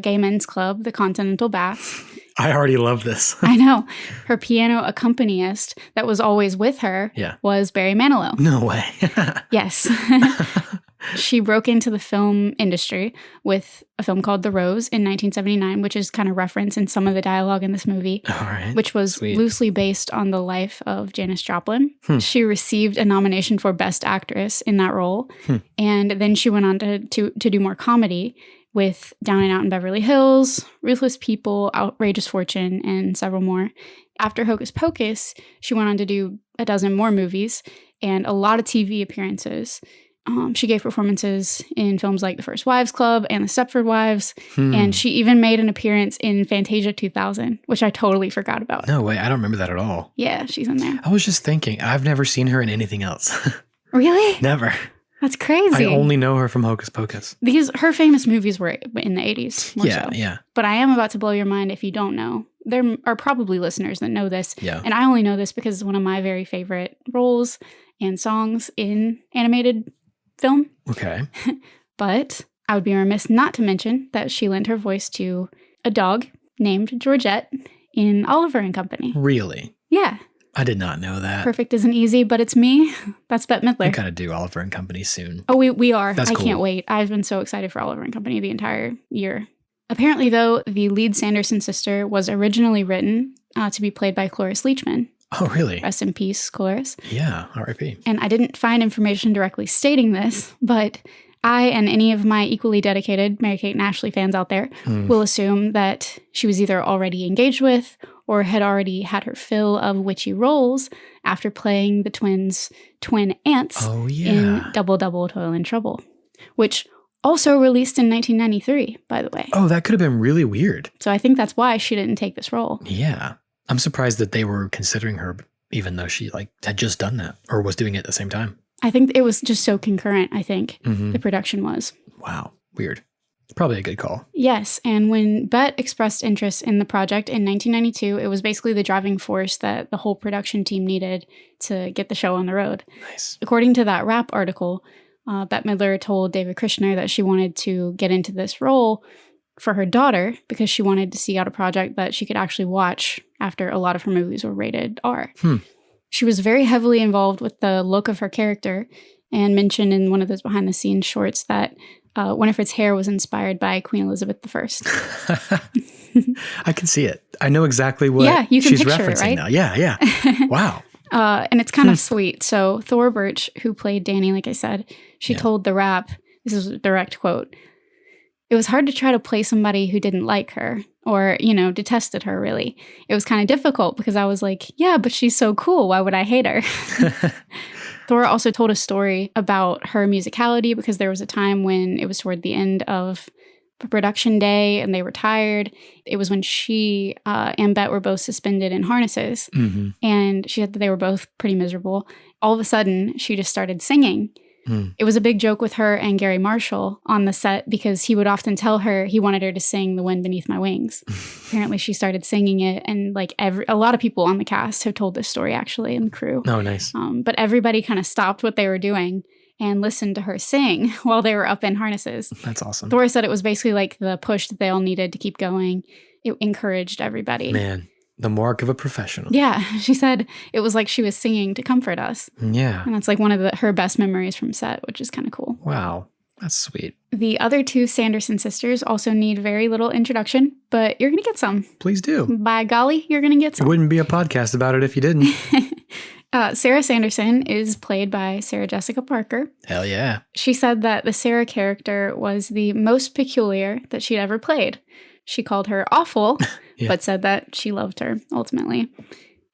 gay men's club, the Continental Baths. I already love this. I know. Her piano accompanist that was always with her was Barry Manilow. No way. Yes. She broke into the film industry with a film called The Rose in 1979, which is kind of referenced in some of the dialogue in this movie, which was loosely based on the life of Janis Joplin. She received a nomination for Best Actress in that role, and then she went on to do more comedy with Down and Out in Beverly Hills, Ruthless People, Outrageous Fortune, and several more. After Hocus Pocus, she went on to do a dozen more movies and a lot of TV appearances. She gave performances in films like The First Wives Club and The Stepford Wives, and she even made an appearance in Fantasia 2000, which I totally forgot about. No way, I don't remember that at all. Yeah, she's in there. I was just thinking, I've never seen her in anything else. Really? Never. That's crazy. I only know her from Hocus Pocus. Her famous movies were in the 80s. Yeah. But I am about to blow your mind if you don't know. There are probably listeners that know this. Yeah. And I only know this because it's one of my very favorite roles and songs in animated film. Okay. But I would be remiss not to mention that she lent her voice to a dog named Georgette in Oliver and Company. Really? Yeah. I did not know that. Perfect isn't easy, but it's me. That's Bette Midler. We gotta do Oliver and Company soon. Oh, we are. That's cool. I can't wait. I've been so excited for Oliver and Company the entire year. Apparently, though, the lead Sanderson sister was originally written to be played by Cloris Leachman. Oh, really? Rest in peace, Cloris. Yeah, R.I.P. And I didn't find information directly stating this, but I and any of my equally dedicated Mary-Kate and Ashley fans out there will assume that she was either already engaged with or had already had her fill of witchy roles after playing the twins' twin aunts in Double Double Toil and Trouble, which also released in 1993, by the way. Oh, that could have been really weird. So I think that's why she didn't take this role. Yeah. I'm surprised that they were considering her, even though she had just done that or was doing it at the same time. I think it was just so concurrent, I think, the production was. Wow. Weird. Probably a good call. Yes. And when Bette expressed interest in the project in 1992, it was basically the driving force that the whole production team needed to get the show on the road. Nice. According to that Rap article, Bette Midler told David Kushner that she wanted to get into this role for her daughter because she wanted to see out a project that she could actually watch after a lot of her movies were rated R. She was very heavily involved with the look of her character and mentioned in one of those behind-the-scenes shorts that Winifred's hair was inspired by Queen Elizabeth I. I can see it. I know exactly what you can she's picture referencing it, right? now. Yeah. Wow. And it's kind of sweet. So Thora Birch, who played Danny, like I said, she told the Rap, this is a direct quote, "It was hard to try to play somebody who didn't like her or, detested her, really. It was kind of difficult because I was like, yeah, but she's so cool. Why would I hate her?" Thora also told a story about her musicality because there was a time when it was toward the end of production day and they were tired. It was when she and Bette were both suspended in harnesses. And she said that they were both pretty miserable. All of a sudden, she just started singing. It was a big joke with her and Gary Marshall on the set because he would often tell her he wanted her to sing The Wind Beneath My Wings. Apparently, she started singing it, and a lot of people on the cast have told this story actually in the crew. Oh, nice. But everybody kind of stopped what they were doing and listened to her sing while they were up in harnesses. That's awesome. Thora said it was basically like the push that they all needed to keep going. It encouraged everybody. Man, the mark of a professional. Yeah, she said it was like she was singing to comfort us. Yeah. And that's like one of her best memories from set, which is kind of cool. Wow. That's sweet. The other two Sanderson sisters also need very little introduction, but you're going to get some. Please do. By golly, you're going to get some. It wouldn't be a podcast about it if you didn't. Sarah Sanderson is played by Sarah Jessica Parker. Hell yeah. She said that the Sarah character was the most peculiar that she'd ever played. She called her awful, but said that she loved her, ultimately.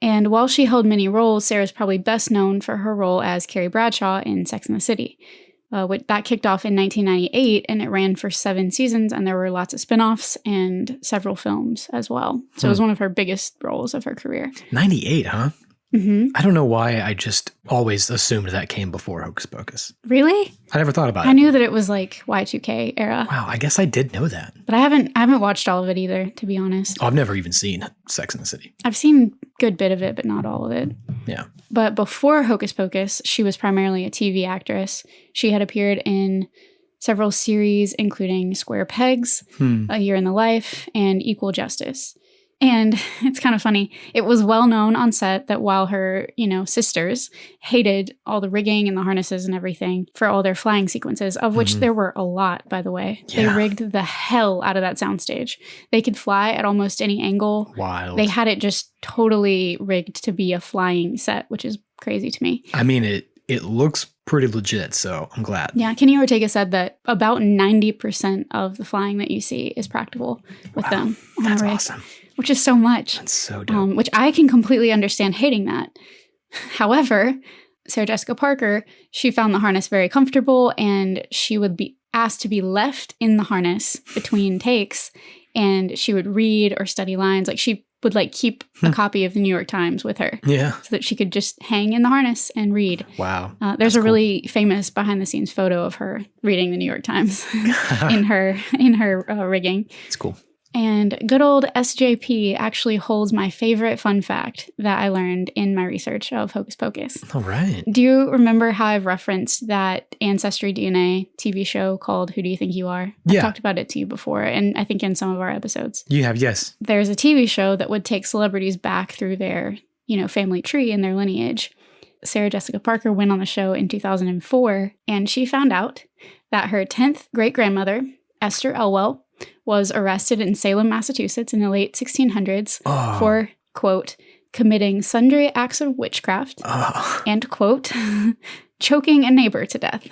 And while she held many roles, Sarah's probably best known for her role as Carrie Bradshaw in Sex and the City. That kicked off in 1998, and it ran for 7 seasons, and there were lots of spin-offs and several films as well. So it was one of her biggest roles of her career. 98, huh? Mm-hmm. I don't know why I just always assumed that came before Hocus Pocus. Really? I never thought about it. I knew that it was like Y2K era. Wow, I guess I did know that. But I haven't watched all of it either, to be honest. Oh, I've never even seen Sex and the City. I've seen a good bit of it, but not all of it. Yeah. But before Hocus Pocus, she was primarily a TV actress. She had appeared in several series, including Square Pegs, A Year in the Life, and Equal Justice. And it's kind of funny. It was well known on set that while her, sisters hated all the rigging and the harnesses and everything for all their flying sequences, of which there were a lot, by the way. Yeah. They rigged the hell out of that soundstage. They could fly at almost any angle. Wild. They had it just totally rigged to be a flying set, which is crazy to me. I mean, it looks pretty legit, so I'm glad. Yeah, Kenny Ortega said that about 90% of the flying that you see is practical with them. That's awesome. Which is so much. That's so dope. Which I can completely understand hating that. However, Sarah Jessica Parker, she found the harness very comfortable, and she would be asked to be left in the harness between takes, and she would read or study lines. Like, she would keep a copy of the New York Times with her. Yeah. So that she could just hang in the harness and read. Wow. There's a really famous behind the scenes photo of her reading the New York Times in her rigging. It's cool. And good old SJP actually holds my favorite fun fact that I learned in my research of Hocus Pocus. All right. Do you remember how I've referenced that Ancestry DNA TV show called Who Do You Think You Are? Yeah. I've talked about it to you before, and I think in some of our episodes. You have, yes. There's a TV show that would take celebrities back through their, family tree and their lineage. Sarah Jessica Parker went on the show in 2004, and she found out that her 10th great-grandmother, Esther Elwell, was arrested in Salem, Massachusetts in the late 1600s for, quote, committing sundry acts of witchcraft and, quote, choking a neighbor to death.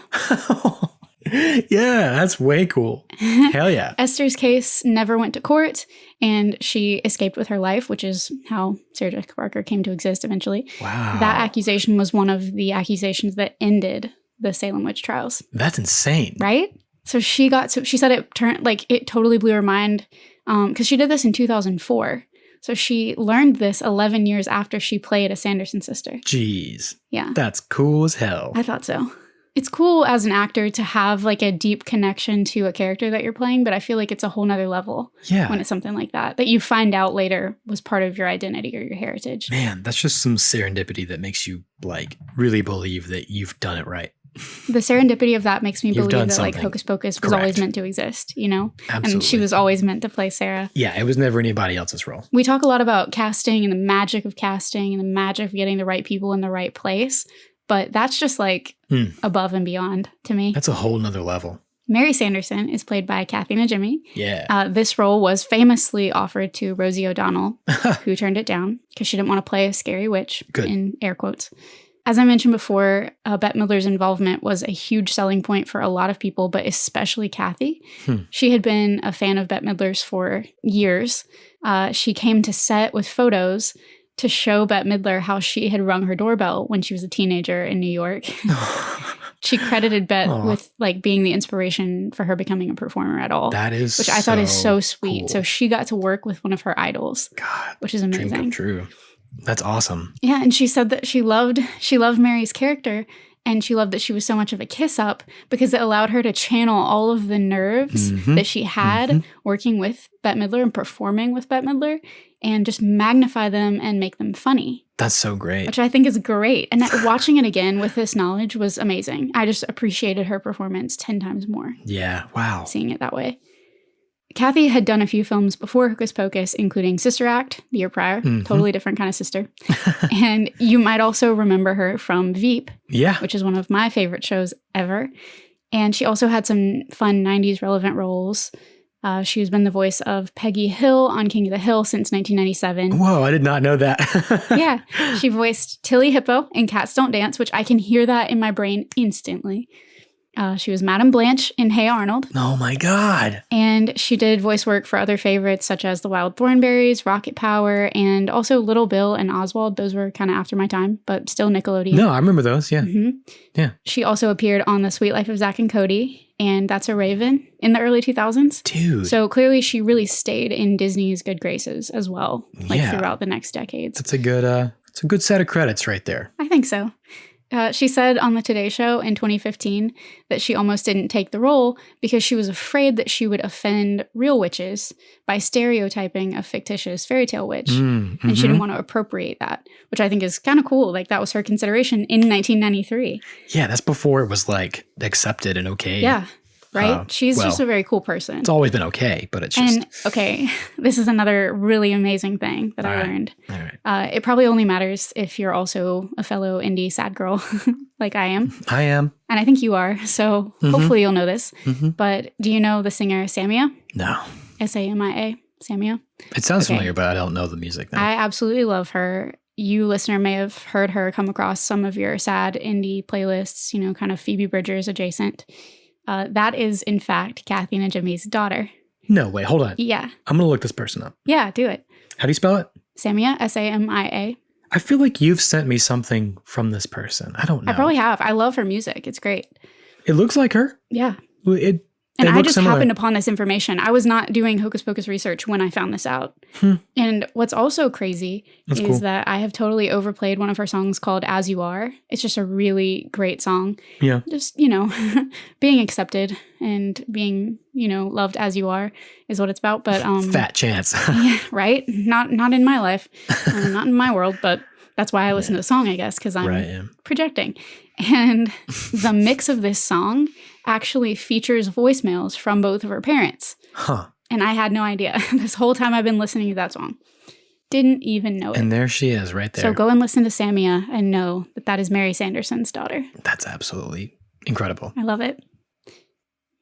Yeah, that's way cool. Hell yeah. Esther's case never went to court, and she escaped with her life, which is how Sarah Jessica Parker came to exist eventually. Wow. That accusation was one of the accusations that ended the Salem witch trials. That's insane. Right? So she said it totally blew her mind because she did this in 2004. So she learned this 11 years after she played a Sanderson sister. Jeez. Yeah. That's cool as hell. I thought so. It's cool as an actor to have a deep connection to a character that you're playing, but I feel like it's a whole nother level when it's something like that you find out later was part of your identity or your heritage. Man, that's just some serendipity that makes you really believe that you've done it right. The serendipity of that makes me You've believe that something. Hocus Pocus was Correct. always meant to exist, Absolutely. And she was always meant to play Sarah. Yeah, it was never anybody else's role. We talk a lot about casting and the magic of casting and the magic of getting the right people in the right place, but that's just above and beyond to me. That's a whole nother level. Mary Sanderson is played by Kathy Najimy. Yeah. This role was famously offered to Rosie O'Donnell, who turned it down because she didn't want to play a scary witch, in air quotes. As I mentioned before, Bette Midler's involvement was a huge selling point for a lot of people, but especially Kathy. She had been a fan of Bette Midler's for years. She came to set with photos to show Bette Midler how she had rung her doorbell when she was a teenager in New York. She credited Bette with being the inspiration for her becoming a performer at all. That is which I thought is so sweet. Cool. So she got to work with one of her idols, God, which is amazing. Dream come true. That's awesome. Yeah, and she said that she loved Mary's character, and she loved that she was so much of a kiss-up because it allowed her to channel all of the nerves that she had working with Bette Midler and performing with Bette Midler and just magnify them and make them funny. That's so great. Which I think is great. And watching it again with this knowledge was amazing. I just appreciated her performance 10 times more. Yeah, wow. Seeing it that way. Kathy had done a few films before Hocus Pocus, including Sister Act, the year prior. Totally different kind of sister. And you might also remember her from Veep, which is one of my favorite shows ever. And she also had some fun 90s relevant roles. She has been the voice of Peggy Hill on King of the Hill since 1997. Whoa, I did not know that. Yeah. She voiced Tilly Hippo in Cats Don't Dance, which I can hear that in my brain instantly. She was Madame Blanche in Hey Arnold. Oh my God. And she did voice work for other favorites such as The Wild Thornberrys, Rocket Power, and also Little Bill and Oswald. Those were kind of after my time, but still Nickelodeon. No, I remember those. Yeah. Yeah. She also appeared on The Sweet Life of Zack and Cody and That's a Raven in the early 2000s. Dude. So clearly she really stayed in Disney's good graces as well, like throughout the next decades. That's a good set of credits right there. I think so. She said on the Today Show in 2015 that she almost didn't take the role because she was afraid that she would offend real witches by stereotyping a fictitious fairy tale witch. And she didn't want to appropriate that, which I think is kind of cool. Like, that was her consideration in 1993. Yeah, that's before it was, like, accepted and okay. Yeah, right? She's just a very cool person. It's always been okay, but it's just... And, okay, this is another really amazing thing that I learned. All right. It probably only matters if you're also a fellow indie sad girl like I am. I am. And I think you are, so hopefully you'll know this. But do you know the singer Samia? No. Samia? Samia? It sounds familiar, but I don't know the music now. I absolutely love her. You, listener, may have heard her come across some of your sad indie playlists, you know, kind of Phoebe Bridgers adjacent. That is, in fact, Kathy and Jimmy's daughter. No, wait, hold on. Yeah. I'm going to look this person up. Yeah, do it. How do you spell it? Samia, Samia. I feel like you've sent me something from this person. I don't know. I probably have. I love her music. It's great. It looks like her. Yeah. And I just happened upon this information. I was not doing Hocus Pocus research when I found this out. And what's also crazy is that I have totally overplayed one of her songs called As You Are. It's just a really great song. Yeah. Just, you know, being accepted and being, you know, loved as you are is what it's about. But fat chance. Yeah, right? Not in my life, not in my world, but that's why I listen to the song, I guess, because I'm projecting. And the mix of this song actually features voicemails from both of her parents. Huh. And I had no idea. This whole time I've been listening to that song. Didn't even know it. And there she is right there. So go and listen to Samia and know that that is Mary Sanderson's daughter. That's absolutely incredible. I love it.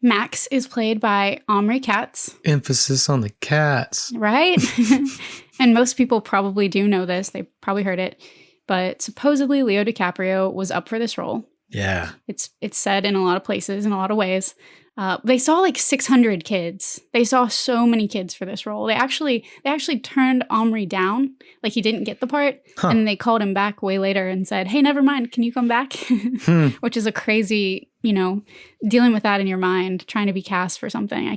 Max is played by Omri Katz. Emphasis on the cats. Right? And most people probably do know this. They probably heard it. But supposedly Leo DiCaprio was up for this role. Yeah. It's said in a lot of places, in a lot of ways. They saw like 600 kids. They saw so many kids for this role. They actually turned Omri down. Like, he didn't get the part. And then they called him back way later and said, hey, never mind. Can you come back? Which is a crazy, you know, dealing with that in your mind, trying to be cast for something. I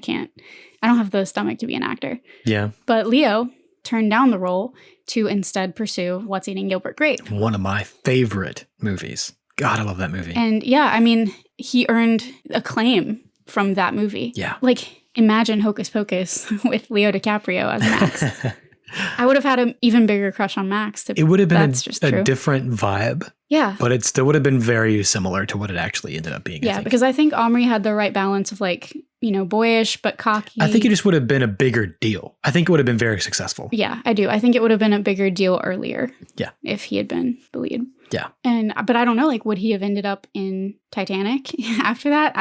don't have the stomach to be an actor. Yeah. But Leo turned down the role to instead pursue What's Eating Gilbert Grape. One of my favorite movies. God, I love that movie. And yeah, I mean, he earned acclaim from that movie. Yeah. Like, imagine Hocus Pocus with Leo DiCaprio as Max. I would have had an even bigger crush on Max. It would have been a different vibe. Yeah. But it still would have been very similar to what it actually ended up being. Yeah, because I think Omri had the right balance of, like, you know, boyish but cocky. I think it just would have been a bigger deal. I think it would have been very successful. Yeah, I do. I think it would have been a bigger deal earlier. Yeah. If he had been the lead. Yeah. But I don't know, like, would he have ended up in Titanic after that?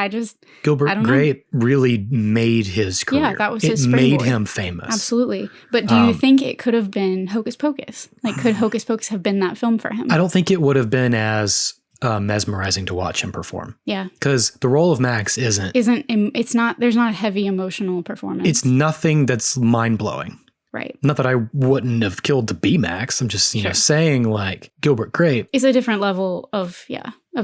Gilbert Grape really made his career. Yeah, that was his It springboard. made him famous. Absolutely. But do you think it could have been Hocus Pocus? Like, could Hocus Pocus have been that film for him? I don't think it would have been as mesmerizing to watch him perform. Yeah. Because the role of Max there's not a heavy emotional performance. It's nothing that's mind-blowing. Right. Not that I wouldn't have killed to be Max. I'm just, you know, saying, like, Gilbert Grape. It's a different level of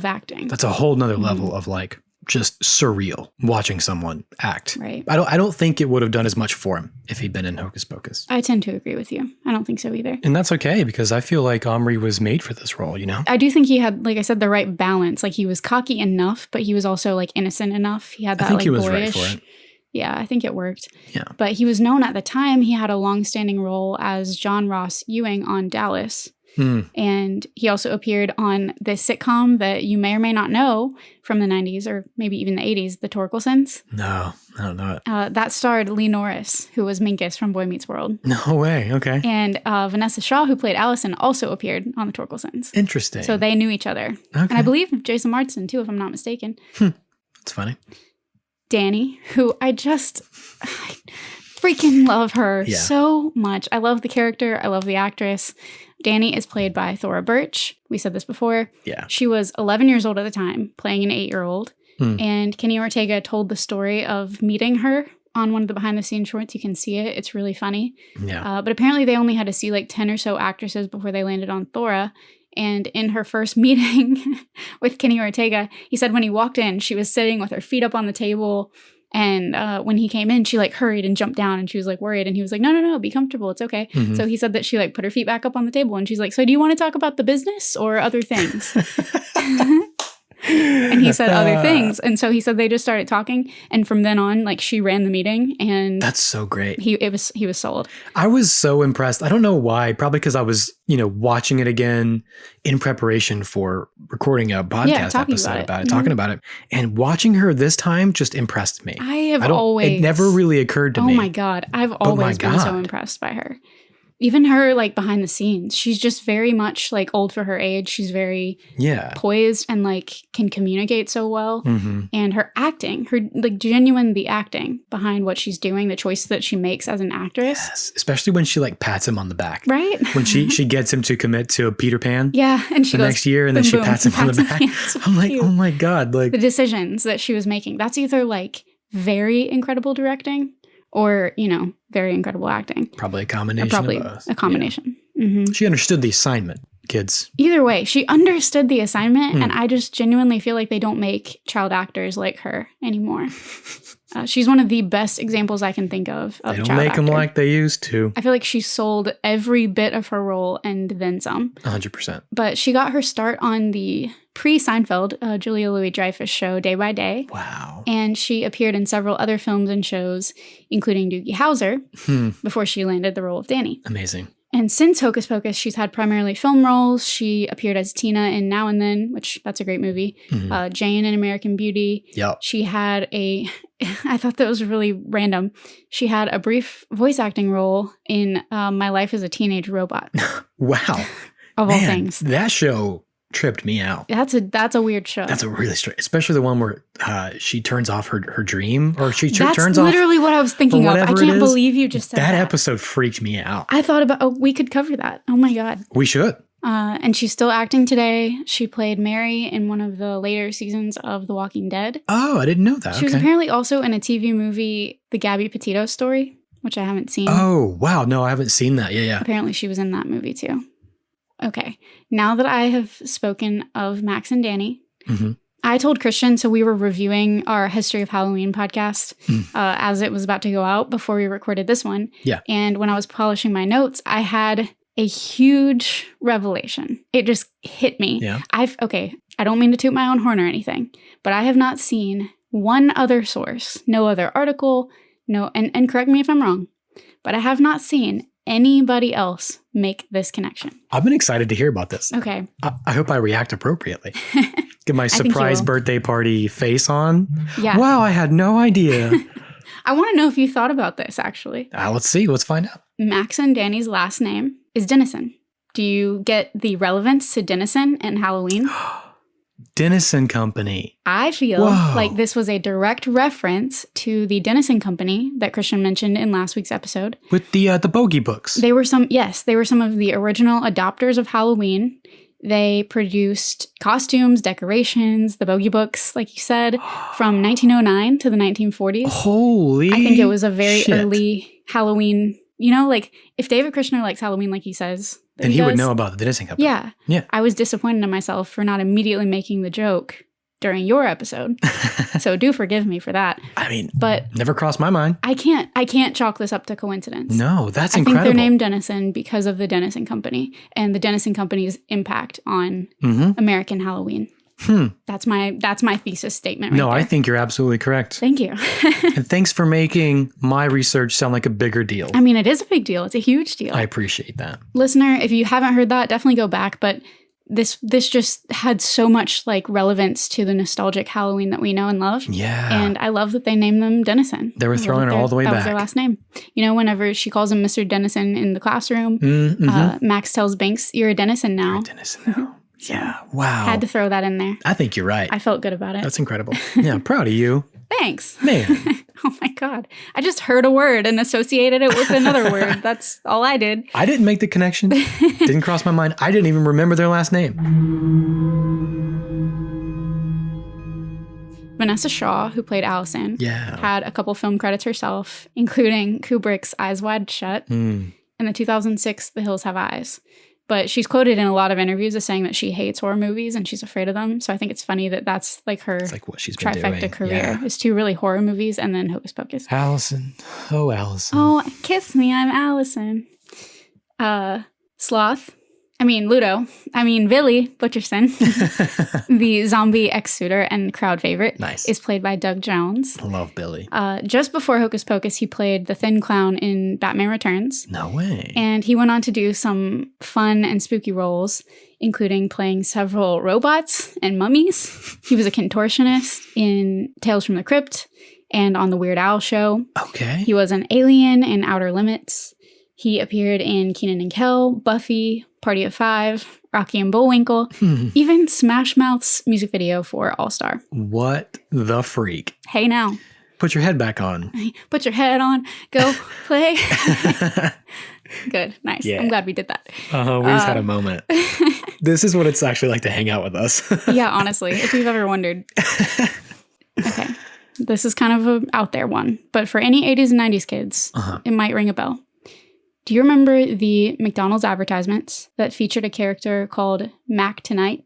acting. That's a whole nother level of, like, just surreal watching someone act. Right. I don't think it would have done as much for him if he'd been in Hocus Pocus. I tend to agree with you. I don't think so either. And that's okay, because I feel like Omri was made for this role, you know? I do think he had, like I said, the right balance. Like, he was cocky enough, but he was also, like, innocent enough. He had that, I think like, he was boyish. right for it. Yeah, I think it worked. Yeah. But he was known at the time. He had a long-standing role as John Ross Ewing on Dallas. And he also appeared on this sitcom that you may or may not know from the 90s or maybe even the 80s, The Torkelsons. No, I don't know it. That starred Lee Norris, who was Minkus from Boy Meets World. No way. Okay. And Vanessa Shaw, who played Allison, also appeared on The Torkelsons. Interesting. So they knew each other. Okay. And I believe Jason Marsden, too, if I'm not mistaken. That's funny. Danny, who I freaking love her so much. I love the character. I love the actress. Danny is played by Thora Birch. We said this before. Yeah. She was 11 years old at the time, playing an 8-year-old. And Kenny Ortega told the story of meeting her on one of the behind-the-scenes shorts. You can see it. It's really funny. Yeah. But apparently they only had to see like 10 or so actresses before they landed on Thora. And in her first meeting with Kenny Ortega, he said when he walked in, she was sitting with her feet up on the table. And when he came in, she like hurried and jumped down and she was like worried. And he was like, no, be comfortable. It's okay. So he said that she like put her feet back up on the table and she's like, so do you want to talk about the business or other things? And he said other things. And so he said they just started talking. And from then on, like she ran the meeting and that's so great. He was sold. I was so impressed. I don't know why. Probably because I was, watching it again in preparation for recording a podcast episode about it, talking about it. And watching her this time just impressed me. It never really occurred to me. Oh my God. I've always been so impressed by her. Even her, like, behind the scenes, she's just very much, like, old for her age. She's very poised and, like, can communicate so well. And her acting, the acting behind what she's doing, the choices that she makes as an actress. Yes, especially when she, like, pats him on the back. Right? When she gets him to commit to a Peter Pan. Yeah, and she the goes, next year, and then she pats him on the back. So I'm like, cute. oh my God. Like, the decisions that she was making, that's either, like, very incredible directing or, very incredible acting. Probably a combination of both. A combination. Yeah. She understood the assignment, kids. Either way, she understood the assignment, and I just genuinely feel like they don't make child actors like her anymore. She's one of the best examples I can think of They don't child make actor. them like they used to. I feel like she sold every bit of her role and then some. 100%. But she got her start on the pre-Seinfeld Julia Louis-Dreyfus show Day by Day. Wow. And she appeared in several other films and shows, including Doogie Howser, before she landed the role of Danny. Amazing. And since Hocus Pocus, she's had primarily film roles. She appeared as Tina in Now and Then, which that's a great movie. Jane in American Beauty. Yep. She had I thought that was really random. She had a brief voice acting role in My Life as a Teenage Robot. Wow. Of all things. That show tripped me out. That's a weird show. That's a really strange, especially the one where she turns off her dream, or she turns off. That's literally what I was thinking of. I can't believe you just said that. That episode freaked me out. I thought about, we could cover that. Oh my God. We should. And she's still acting today. She played Mary in one of the later seasons of The Walking Dead. Oh, I didn't know that. She was apparently also in a TV movie, The Gabby Petito Story, which I haven't seen. Oh, wow. No, I haven't seen that. Yeah. Apparently she was in that movie too. Okay. Now that I have spoken of Max and Danny, I told Christian, so we were reviewing our History of Halloween podcast as it was about to go out before we recorded this one. Yeah. And when I was polishing my notes, I had a huge revelation. It just hit me. Yeah. I don't mean to toot my own horn or anything, but I have not seen one other source, no other article, and correct me if I'm wrong, but I have not seen anybody else make this connection. I've been excited to hear about this. Okay. I hope I react appropriately. Get my surprise birthday party face on. Yeah. Wow, I had no idea. I want to know if you thought about this, actually. Let's see. Let's find out. Max and Danny's last name is Dennison. Do you get the relevance to Dennison and Halloween? Dennison Company. I feel like this was a direct reference to the Dennison Company that Christian mentioned in last week's episode. With the bogey books. They were some of the original adopters of Halloween. They produced costumes, decorations, the bogey books, like you said, from 1909 to the 1940s. Holy I think it was a very early Halloween. Like if David Kushner likes Halloween like he says, then he would know about the Dennison Company. Yeah. I was disappointed in myself for not immediately making the joke during your episode. So do forgive me for that. I mean, but never crossed my mind. I can't chalk this up to coincidence. No, that's incredible. I think they're named Dennison because of the Dennison Company and the Dennison Company's impact on American Halloween. That's my thesis statement. No, I think you're absolutely correct. Thank you. And thanks for making my research sound like a bigger deal. I mean, it is a big deal. It's a huge deal. I appreciate that. Listener, if you haven't heard that, definitely go back. But this just had so much like relevance to the nostalgic Halloween that we know and love. Yeah. And I love that they named them Dennison. They were throwing it all the way back. That was their last name. Whenever she calls him Mr. Dennison in the classroom, Max tells Banks, "You're a Dennison now." You're a Dennison now. Yeah. Wow. Had to throw that in there. I think you're right. I felt good about it. That's incredible. Yeah, I'm proud of you. Thanks. Man. Oh my God. I just heard a word and associated it with another word. That's all I did. I didn't make the connection. Didn't cross my mind. I didn't even remember their last name. Vanessa Shaw, who played Allison, Yeah. had a couple film credits herself, including Kubrick's Eyes Wide Shut and the 2006 The Hills Have Eyes. But she's quoted in a lot of interviews as saying that she hates horror movies and she's afraid of them. So I think it's funny that that's like her It's like what she's been trifecta doing. career. Is 2 really horror movies and then Hocus Pocus. Allison. Oh, Allison. Oh, kiss me, I'm Allison. Ludo. Billy Butcherson, the zombie ex-suitor and crowd favorite, Nice. is played by Doug Jones. I love Billy. Just before Hocus Pocus, he played the Thin Clown in Batman Returns. No way. And he went on to do some fun and spooky roles, including playing several robots and mummies. He was a contortionist in Tales from the Crypt and on The Weird Al Show. Okay. He was an alien in Outer Limits. He appeared in Kenan and Kel, Buffy, Party of Five, Rocky and Bullwinkle, even Smash Mouth's music video for All-Star. What the freak? Hey now. Put your head back on. Put your head on. Go play. Good. Nice. Yeah. I'm glad we did that. We just had a moment. This is what it's actually like to hang out with us. Yeah, honestly, if you've ever wondered. Okay. This is kind of an out there one, but for any 80s and 90s kids, it might ring a bell. Do you remember the McDonald's advertisements that featured a character called Mac Tonight?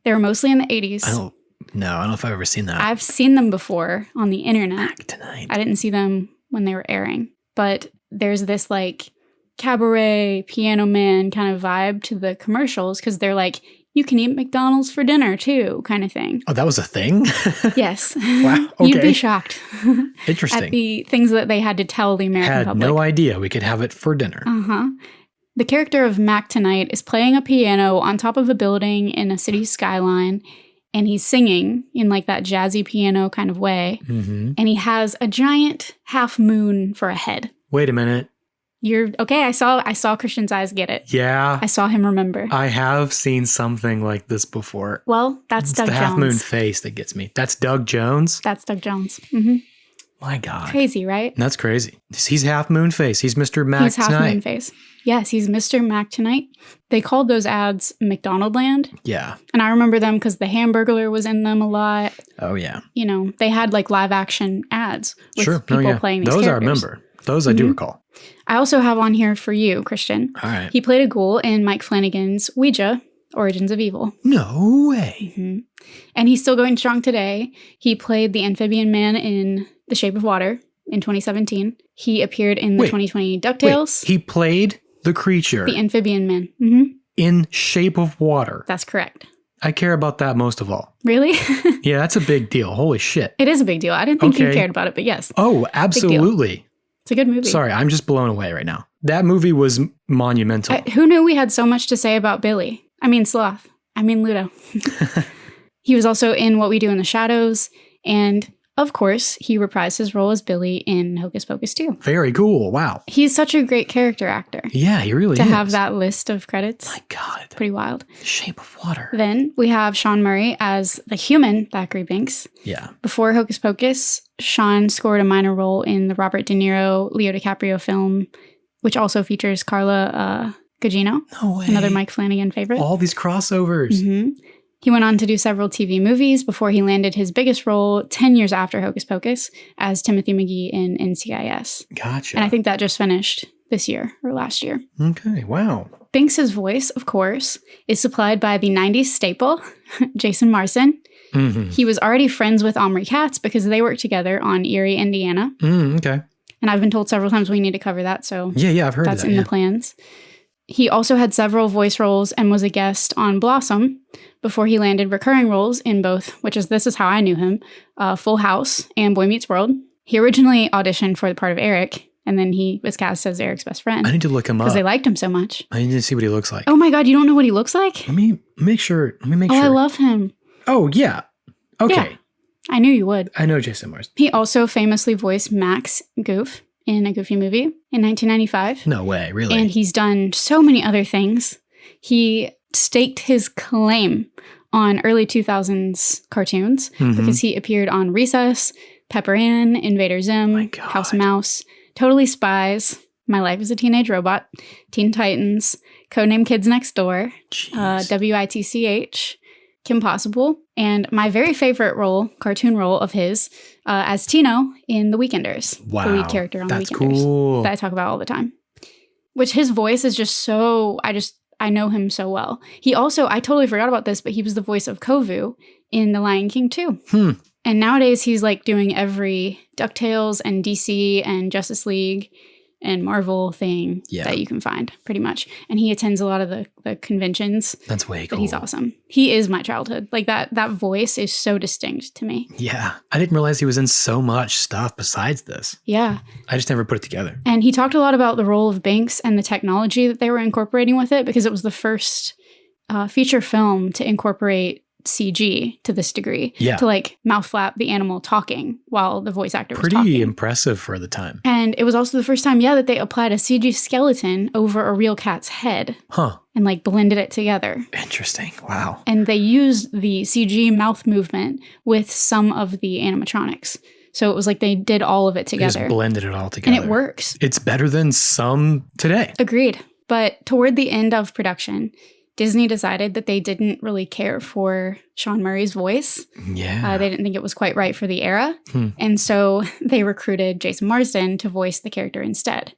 They were mostly in the 80s. I don't know if I've ever seen that. I've seen them before on the internet. Mac Tonight. I didn't see them when they were airing. But there's this like cabaret piano man kind of vibe to the commercials because they're like, you can eat McDonald's for dinner too, kind of thing. Oh, that was a thing? Yes. Wow. Okay. You'd be shocked. Interesting. At the things that they had to tell the American public. Had no idea we could have it for dinner. The character of Mac Tonight is playing a piano on top of a building in a city skyline, and he's singing in like that jazzy piano kind of way. And he has a giant half moon for a head. Wait a minute. You're okay. I saw Christian's eyes get it. Yeah. I saw him remember. I have seen something like this before. Well, that's It's Doug the Jones. half moon face that gets me. That's Doug Jones? That's Doug Jones. My God. Crazy, right? That's crazy. He's half moon face. He's Mr. Mac He's half Tonight. moon face. Yes, he's Mr. Mac Tonight. They called those ads McDonald Land. Yeah. And I remember them because the Hamburglar was in them a lot. Oh, yeah. You know, they had like live action ads with people playing these Those characters. I remember. Those I do recall. I also have on here for you, Christian. All right. He played a ghoul in Mike Flanagan's Ouija, Origins of Evil. No way. And he's still going strong today. He played the amphibian man in The Shape of Water in 2017. He appeared in the 2020 DuckTales. Wait, he played the creature The amphibian man. in Shape of Water. That's correct. I care about that most of all. Really? Yeah, that's a big deal. Holy shit. It is a big deal. I didn't think you Okay. cared about it, but yes. Oh, absolutely. It's a good movie. Sorry, I'm just blown away right now. That movie was monumental. Who knew we had so much to say about Billy? I mean, Sloth. I mean, Ludo. He was also in What We Do in the Shadows. And, of course, he reprised his role as Billy in Hocus Pocus 2. Very cool. Wow. He's such a great character actor. Yeah, he really To is. have that list of credits. My God. Pretty wild. Shape of Water. Then we have Sean Murray as the human Thackeray Binks. Yeah. Before Hocus Pocus, Sean scored a minor role in the Robert De Niro, Leo DiCaprio film, which also features Carla Gugino, No way. another Mike Flanagan favorite. All these crossovers. He went on to do several TV movies before he landed his biggest role 10 years after Hocus Pocus as Timothy McGee in NCIS. Gotcha. And I think that just finished this year or last year. Okay, wow. Binks's voice, of course, is supplied by the 90s staple, Jason Marsden. He was already friends with Omri Katz because they worked together on Erie, Indiana. Okay. And I've been told several times we need to cover that, so Yeah, I've heard that's of that. in the plans. He also had several voice roles and was a guest on Blossom before he landed recurring roles in both, this is how I knew him, Full House and Boy Meets World. He originally auditioned for the part of Eric, and then he was cast as Eric's best friend. I need to look him up. Because they liked him so much. I need to see what he looks like. Oh my God, you don't know what he looks like? Let me make sure. I love him. Oh, yeah. Okay. Yeah. I knew you would. I know Jason Marsden. He also famously voiced Max Goof in a Goofy movie in 1995. No way, really? And he's done so many other things. He staked his claim on early 2000s cartoons because he appeared on Recess, Pepper Ann, Invader Zim, House Mouse, Totally Spies, My Life as a Teenage Robot, Teen Titans, Codename Kids Next Door, WITCH, Kim Possible, and my very favorite cartoon role of his, as Tino in The Weekenders. Wow. The lead character on The Weekenders. That's cool. That I talk about all the time. Which his voice is just so, I know him so well. He also, I totally forgot about this, but he was the voice of Kovu in The Lion King 2. And nowadays he's like doing every DuckTales and DC and Justice League and Marvel thing that you can find, pretty much. And he attends a lot of the conventions. That's way cool. But he's awesome. He is my childhood. Like that voice is so distinct to me. Yeah. I didn't realize he was in so much stuff besides this. Yeah. I just never put it together. And he talked a lot about the role of Binks and the technology that they were incorporating with it, because it was the first feature film to incorporate CG to this degree, to like mouth flap the animal talking while the voice actor was talking. Pretty impressive for the time. And it was also the first time, that they applied a CG skeleton over a real cat's head. And like blended it together. Interesting. Wow. And they used the CG mouth movement with some of the animatronics. So it was like they did all of it together. They just blended it all together. And it works. It's better than some today. Agreed. But toward the end of production, Disney decided that they didn't really care for Sean Murray's voice. Yeah. They didn't think it was quite right for the era. And so they recruited Jason Marsden to voice the character instead.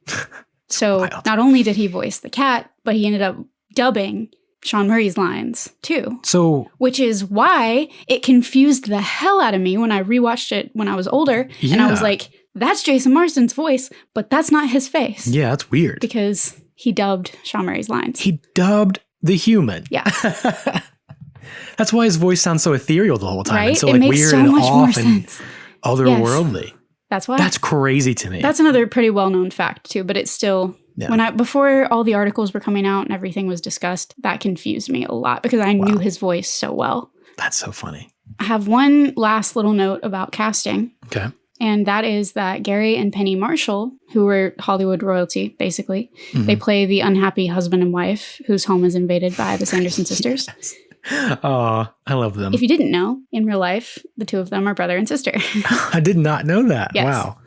So not only did he voice the cat, but he ended up dubbing Sean Murray's lines too. So, which is why it confused the hell out of me when I rewatched it when I was older. And I was like, that's Jason Marsden's voice, but that's not his face. Yeah, that's weird. Because he dubbed Sean Murray's lines. He dubbed the human. Yeah. That's why his voice sounds so ethereal the whole time. Right? And so it like makes weird so and much off more and sense. otherworldly. That's why. That's crazy to me. That's another pretty well-known fact too, but it's still before all the articles were coming out and everything was discussed, that confused me a lot because I knew his voice so well. That's so funny. I have one last little note about casting. Okay. And that is that Gary and Penny Marshall, who were Hollywood royalty, basically, they play the unhappy husband and wife whose home is invaded by the Sanderson sisters. Oh, I love them. If you didn't know, in real life, the two of them are brother and sister. I did not know that. Yes. Wow.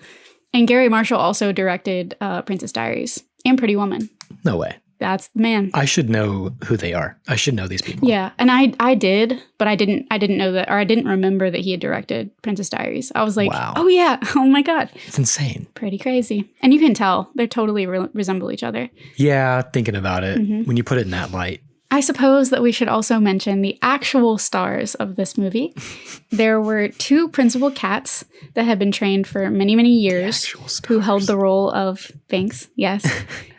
And Gary Marshall also directed Princess Diaries and Pretty Woman. No way. That's the man. I should know who they are. I should know these people. Yeah, and I did, but I didn't know that, or I didn't remember that he had directed Princess Diaries. I was like, oh yeah, oh my God. It's insane. Pretty crazy. And you can tell they totally resemble each other. Yeah, thinking about it, when you put it in that light. I suppose that we should also mention the actual stars of this movie. There were two principal cats that had been trained for many, many years who held the role of Binks, yes.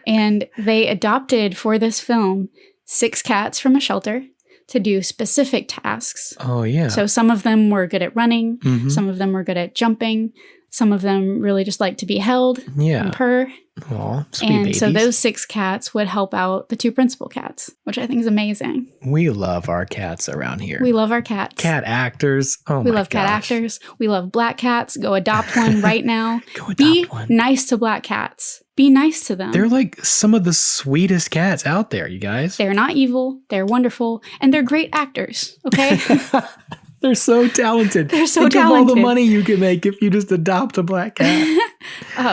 And they adopted for this film 6 cats from a shelter to do specific tasks. Oh, yeah. So some of them were good at running. Some of them were good at jumping. Some of them really just like to be held and purr. Aw, sweet and babies. so those 6 cats would help out the 2 principal cats, which I think is amazing. We love our cats around here. We love our cats. Cat actors. Oh, we love cat actors. We love black cats. Go adopt one right now. Go adopt Be one. nice to black cats. Be nice to them. They're like some of the sweetest cats out there, you guys. They're not evil. They're wonderful. And they're great actors, okay? They're so talented. They're so Think talented. of all the money you can make if you just adopt a black cat.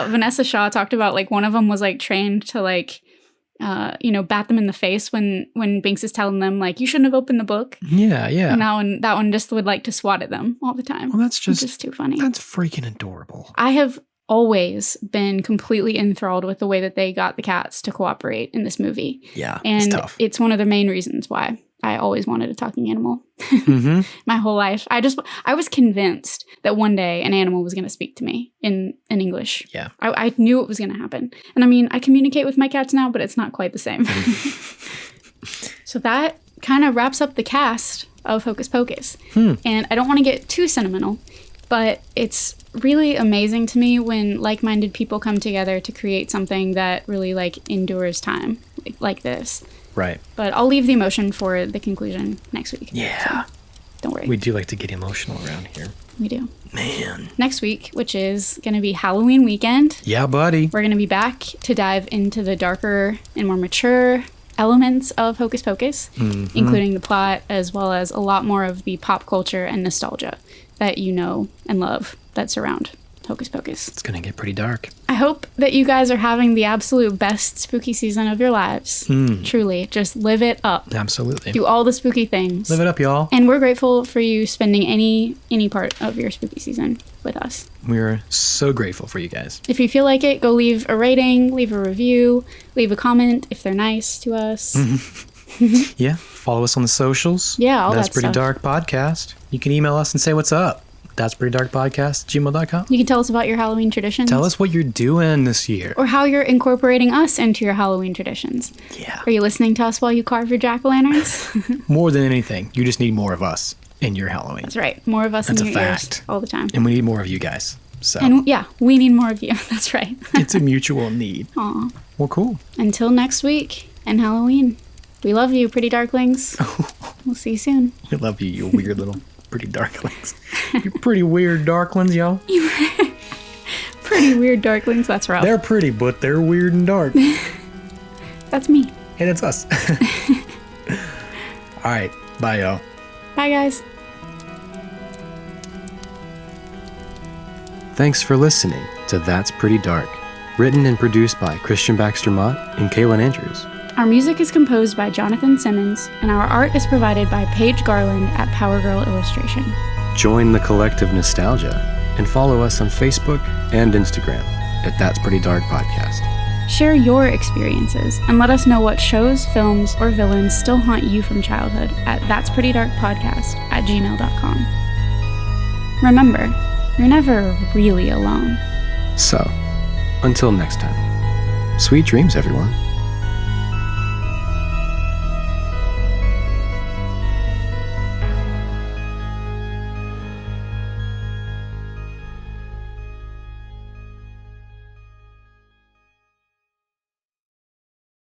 Vanessa Shaw talked about like one of them was like trained to like, bat them in the face when Binks is telling them like, you shouldn't have opened the book. Yeah, yeah. And that one just would like to swat at them all the time. Well, that's just too funny. That's freaking adorable. I have always been completely enthralled with the way that they got the cats to cooperate in this movie. Yeah, and it's tough. It's one of the main reasons why I always wanted a talking animal. My whole life. I was convinced that one day an animal was going to speak to me in English. Yeah. I knew it was going to happen. And I mean, I communicate with my cats now, but it's not quite the same. So that kind of wraps up the cast of Hocus Pocus. And I don't want to get too sentimental, but it's really amazing to me when like-minded people come together to create something that really like endures time like this. Right. But I'll leave the emotion for the conclusion next week. Yeah. So don't worry. We do like to get emotional around here. We do. Man. Next week, which is going to be Halloween weekend. Yeah, buddy. We're going to be back to dive into the darker and more mature elements of Hocus Pocus, including the plot, as well as a lot more of the pop culture and nostalgia that you know and love that surround Hocus Pocus. It's going to get pretty dark. I hope that you guys are having the absolute best spooky season of your lives. Truly, just live it up. Absolutely. Do all the spooky things. Live it up, y'all. And we're grateful for you spending any part of your spooky season with us. We're so grateful for you guys. If you feel like it, go leave a rating, leave a review, leave a comment if they're nice to us. Yeah. Follow us on the socials. Yeah, all That's that Pretty stuff. Dark Podcast. You can email us and say what's up. That's Pretty Dark Podcast, gmail.com. You can tell us about your Halloween traditions. Tell us what you're doing this year. Or how you're incorporating us into your Halloween traditions. Yeah. Are you listening to us while you carve your jack-o'-lanterns? More than anything, you just need more of us in your Halloween. That's right. More of us That's in a your fact. ears all the time. And we need more of you guys. So And yeah, we need more of you. That's right. it's a mutual need. Aw. Well, cool. Until next week and Halloween. We love you, pretty darklings. We'll see you soon. We love you, you weird little pretty darklings. You're pretty weird darklings, y'all. Pretty weird darklings. That's rough. They're pretty, but they're weird and dark. That's me. And it's us. All right. Bye, y'all. Bye, guys. Thanks for listening to That's Pretty Dark. Written and produced by Christian Baxter Mott and Kaylin Andrews. Our music is composed by Jonathan Simmons, and our art is provided by Paige Garland at Power Girl Illustration. Join the collective nostalgia and follow us on Facebook and Instagram at That's Pretty Dark Podcast. Share your experiences and let us know what shows, films, or villains still haunt you from childhood at that'sprettydarkpodcast@gmail.com. Remember, you're never really alone. So, until next time, sweet dreams, everyone.